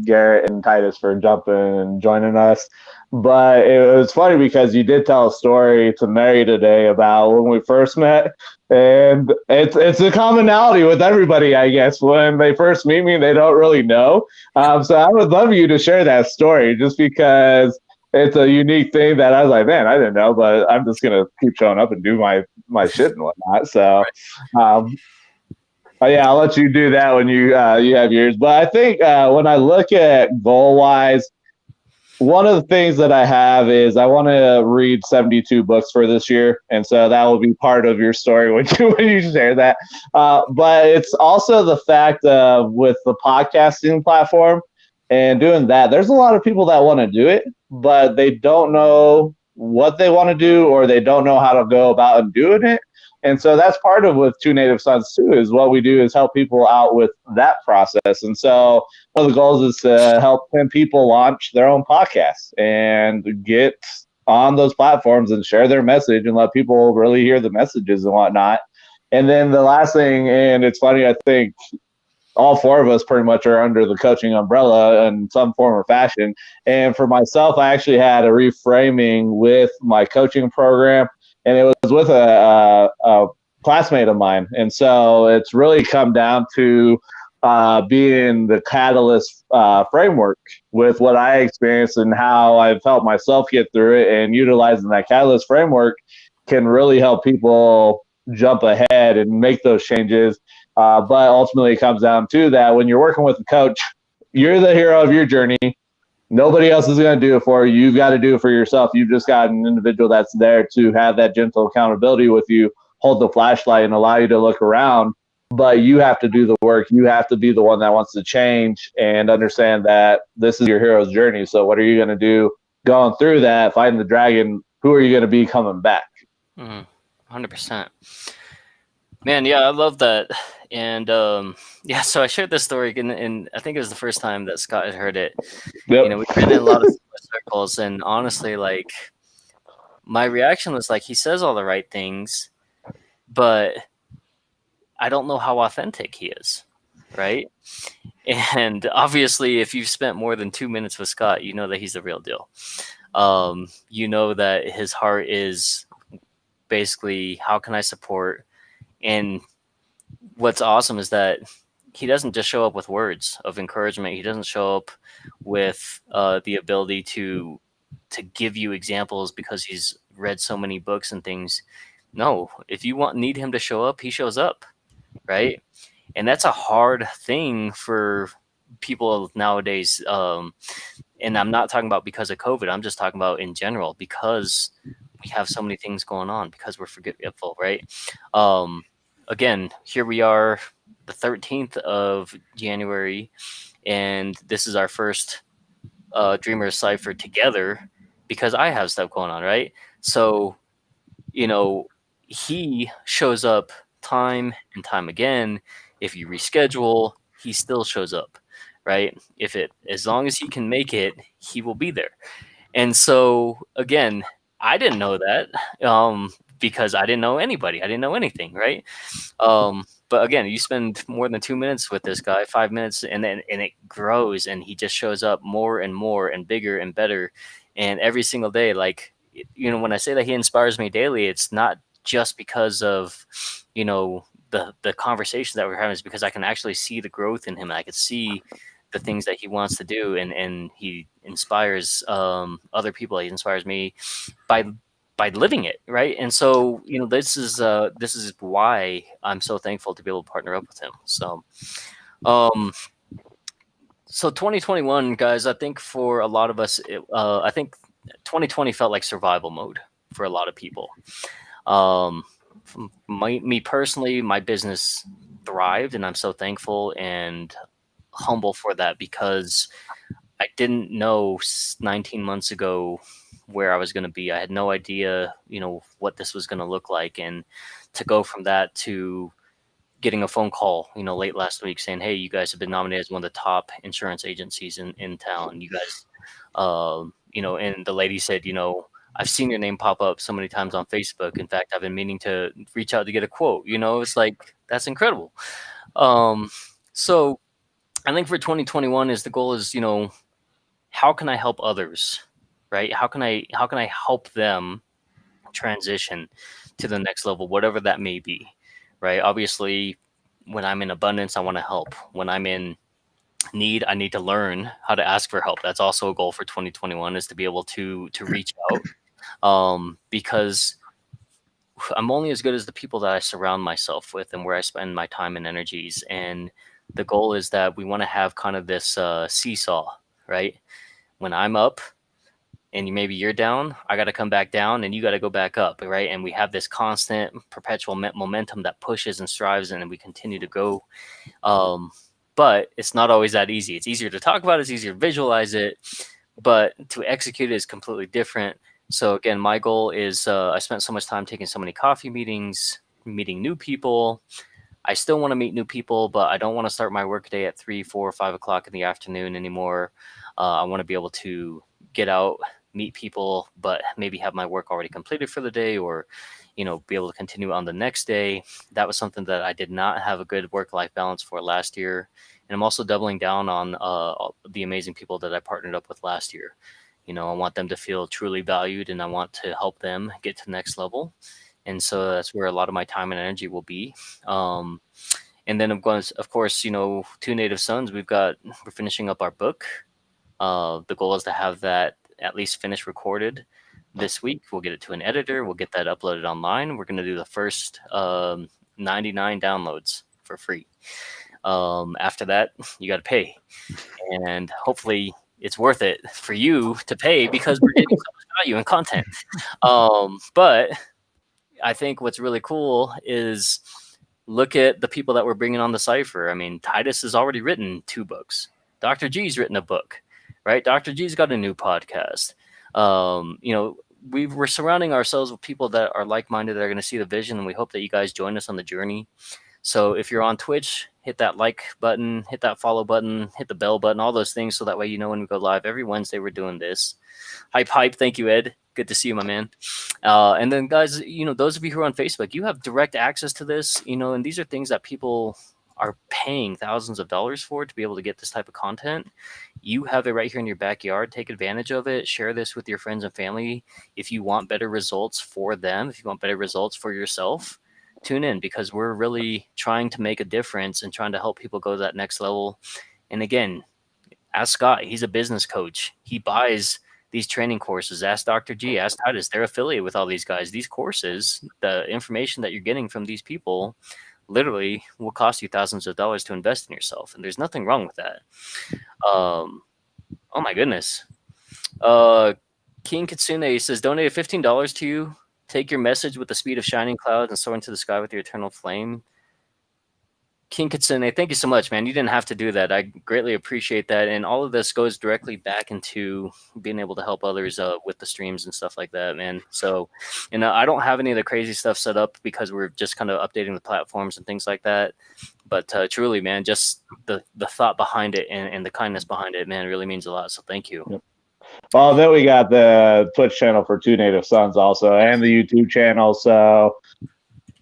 Garrett and Titus for jumping and joining us. But it was funny because you did tell a story to Mary today about when we first met, and it's a commonality with everybody, I guess. When they first meet me, they don't really know. So I would love you to share that story, just because it's a unique thing that I was like, man, I didn't know, but I'm just gonna keep showing up and do my shit and whatnot. So. Yeah, I'll let you do that when you have yours. But I think when I look at goal-wise, one of the things that I have is I want to read 72 books for this year, and so that will be part of your story when you share that. But it's also the fact of with the podcasting platform and doing that, there's a lot of people that want to do it, but they don't know what they want to do, or they don't know how to go about and doing it. And so that's part of with Two Native Sons too, is what we do is help people out with that process. And so one of the goals is to help 10 people launch their own podcasts and get on those platforms and share their message and let people really hear the messages and whatnot. And then the last thing, and it's funny, I think all four of us pretty much are under the coaching umbrella in some form or fashion. And for myself, I actually had a reframing with my coaching program, and it was with a classmate of mine. And so it's really come down to being the catalyst framework with what I experienced and how I've helped myself get through it, and utilizing that catalyst framework can really help people jump ahead and make those changes. But ultimately, it comes down to that when you're working with a coach, you're the hero of your journey. Nobody else is going to do it for you. You've got to do it for yourself. You've just got an individual that's there to have that gentle accountability with you, hold the flashlight, and allow you to look around. But you have to do the work. You have to be the one that wants to change and understand that this is your hero's journey. So what are you going to do going through that, fighting the dragon? Who are you going to be coming back? 100%. Man, yeah, I love that. And yeah, so I shared this story, and I think it was the first time that Scott had heard it. Yep. You know, we've been in a lot of circles, and honestly, like, my reaction was like, he says all the right things, but I don't know how authentic he is, right? And obviously, if you've spent more than 2 minutes with Scott, you know that he's the real deal. You know that his heart is basically, how can I support? And what's awesome is that he doesn't just show up with words of encouragement. He doesn't show up with the ability to give you examples because he's read so many books and things. No, if you need him to show up, he shows up, right? And that's a hard thing for people nowadays. And I'm not talking about because of COVID. I'm just talking about in general, because we have so many things going on, because we're forgetful, right? Again, here we are, the 13th of January, and this is our first Dreamers Cypher together because I have stuff going on, right? So, you know, he shows up time and time again. If you reschedule, he still shows up, right? As long as he can make it, he will be there. And so, again, I didn't know that because I didn't know anybody. I didn't know anything, right? But again, you spend more than 2 minutes with this guy, 5 minutes, and it grows, and he just shows up more and more and bigger and better. And every single day, like, you know, when I say that he inspires me daily, it's not just because of, you know, the conversations that we're having, is because I can actually see the growth in him. I could see the things that he wants to do, and he inspires other people. He inspires me by living it, right? And so, you know, this is why I'm so thankful to be able to partner up with him. So 2021, guys, I think for a lot of us, I think 2020 felt like survival mode for a lot of people. Me personally, my business thrived, and I'm so thankful and humble for that, because I didn't know 19 months ago where I was going to be. I had no idea, you know, what this was going to look like. And to go from that to getting a phone call, you know, late last week saying, hey, you guys have been nominated as one of the top insurance agencies in town. You guys, you know, and the lady said, you know, I've seen your name pop up so many times on Facebook. In fact, I've been meaning to reach out to get a quote. You know, it's like, that's incredible. So I think for 2021 the goal is, you know, how can I help others, right? How can I help them transition to the next level, whatever that may be, right? Obviously, when I'm in abundance, I want to help. When I'm in need, I need to learn how to ask for help. That's also a goal for 2021, is to be able to reach out, because I'm only as good as the people that I surround myself with and where I spend my time and energies. And the goal is that we want to have kind of this seesaw, right? When I'm up and maybe you're down, I got to come back down and you got to go back up, right? And we have this constant perpetual momentum that pushes and strives, and we continue to go. But it's not always that easy. It's easier to talk about it, it's easier to visualize it, but to execute it is completely different. So again, my goal is I spent so much time taking so many coffee meetings, meeting new people. I still want to meet new people, but I don't want to start my workday at 3, 4, 5 o'clock in the afternoon anymore. I want to be able to get out, meet people, but maybe have my work already completed for the day, or be able to continue on the next day. That was something that I did not have a good work-life balance for last year. And I'm also doubling down on the amazing people that I partnered up with last year. I want them to feel truly valued, and I want to help them get to the next level. And so that's where a lot of my time and energy will be. And then of course, Two Native Sons, we're finishing up our book. The goal is to have that at least finished recorded this week. We'll get it to an editor. We'll get that uploaded online. We're going to do the first 99 downloads for free. After that, you got to pay. And hopefully it's worth it for you to pay, because we're getting so much value and content. But I think what's really cool is look at the people that we're bringing on the Cypher. I mean, Titus has already written 2 books. Dr. G's written a book, right? Dr. G's got a new podcast. We're surrounding ourselves with people that are like-minded, that are going to see the vision, and we hope that you guys join us on the journey. So if you're on Twitch, hit that like button, hit that follow button, hit the bell button, all those things, so that way when we go live every Wednesday, we're doing this. Hype. Thank you, Ed. Good to see you, my man. And then, guys, those of you who are on Facebook, you have direct access to this, and these are things that people are paying thousands of dollars for, to be able to get this type of content. You have it right here in your backyard. Take advantage of it. Share this with your friends and family. If you want better results for them, if you want better results for yourself, tune in, because we're really trying to make a difference and trying to help people go to that next level. And again, ask Scott. He's a business coach. He buys these training courses. Ask Dr. G, ask Titus. They're affiliated with all these guys. These courses, the information that you're getting from these people, literally will cost you thousands of dollars to invest in yourself. And there's nothing wrong with that. Oh my goodness. King Kitsune says, donated $15 to you. Take your message with the speed of shining clouds and soar into the sky with your eternal flame. King Kitsune, thank you so much, man. You didn't have to do that. I greatly appreciate that. And all of this goes directly back into being able to help others with the streams and stuff like that, man. So, I don't have any of the crazy stuff set up, because we're just kind of updating the platforms and things like that. But truly, man, just the thought behind it and the kindness behind it, man, really means a lot. So thank you. Yep. Well, then we got the Twitch channel for Two Native Sons also, and the YouTube channel. So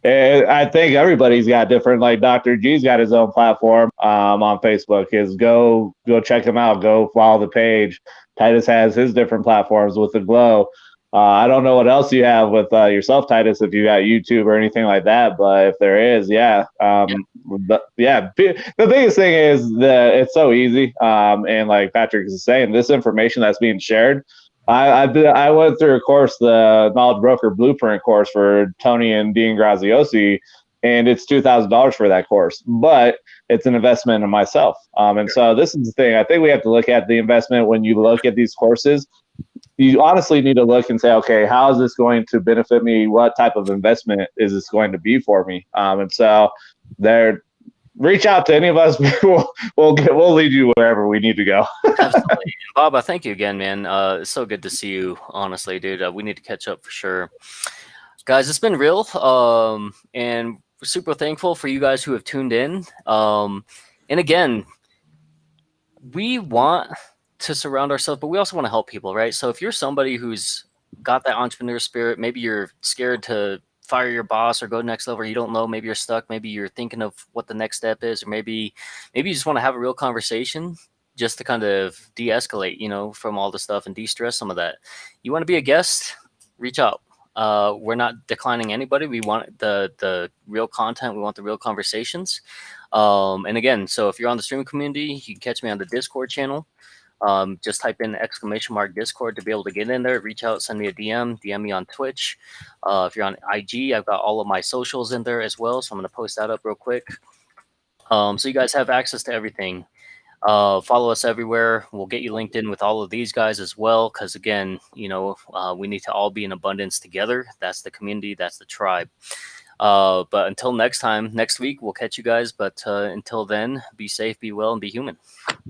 I think everybody's got different. Like Dr. G's got his own platform on Facebook. Go check him out. Go follow the page. Titus has his different platforms with the Glow. I don't know what else you have with yourself, Titus, if you got YouTube or anything like that. But if there is, yeah. The biggest thing is that it's so easy. And like Patrick is saying, this information that's being shared. I went through a course, the Knowledge Broker Blueprint course for Tony and Dean Graziosi, and it's $2,000 for that course. But it's an investment in myself. So this is the thing. I think we have to look at the investment when you look at these courses. You honestly need to look and say, okay, how is this going to benefit me? What type of investment is this going to be for me? And so reach out to any of us. We'll lead you wherever we need to go. Absolutely. Bob, thank you again, man. It's so good to see you, honestly, dude. We need to catch up for sure. Guys, it's been real. And we're super thankful for you guys who have tuned in. And again, we want to surround ourselves, but we also want to help people, right? So if you're somebody who's got that entrepreneur spirit, maybe you're scared to fire your boss or go next level, or you don't know, maybe you're stuck, maybe you're thinking of what the next step is, or maybe you just want to have a real conversation just to kind of de-escalate, from all the stuff and de-stress some of that. You want to be a guest, reach out. We're not declining anybody. We want the real content. We want the real conversations. And again, so if you're on the streaming community, you can catch me on the Discord channel. Just type in !Discord to be able to get in there. Reach out, send me a DM me on Twitch. If you're on IG, I've got all of my socials in there as well, so I'm going to post that up real quick. So you guys have access to everything. Follow us everywhere. We'll get you linked in with all of these guys as well, because again, we need to all be in abundance together. That's the community. That's the tribe. But until next week, we'll catch you guys. But until then, be safe, be well, and be human.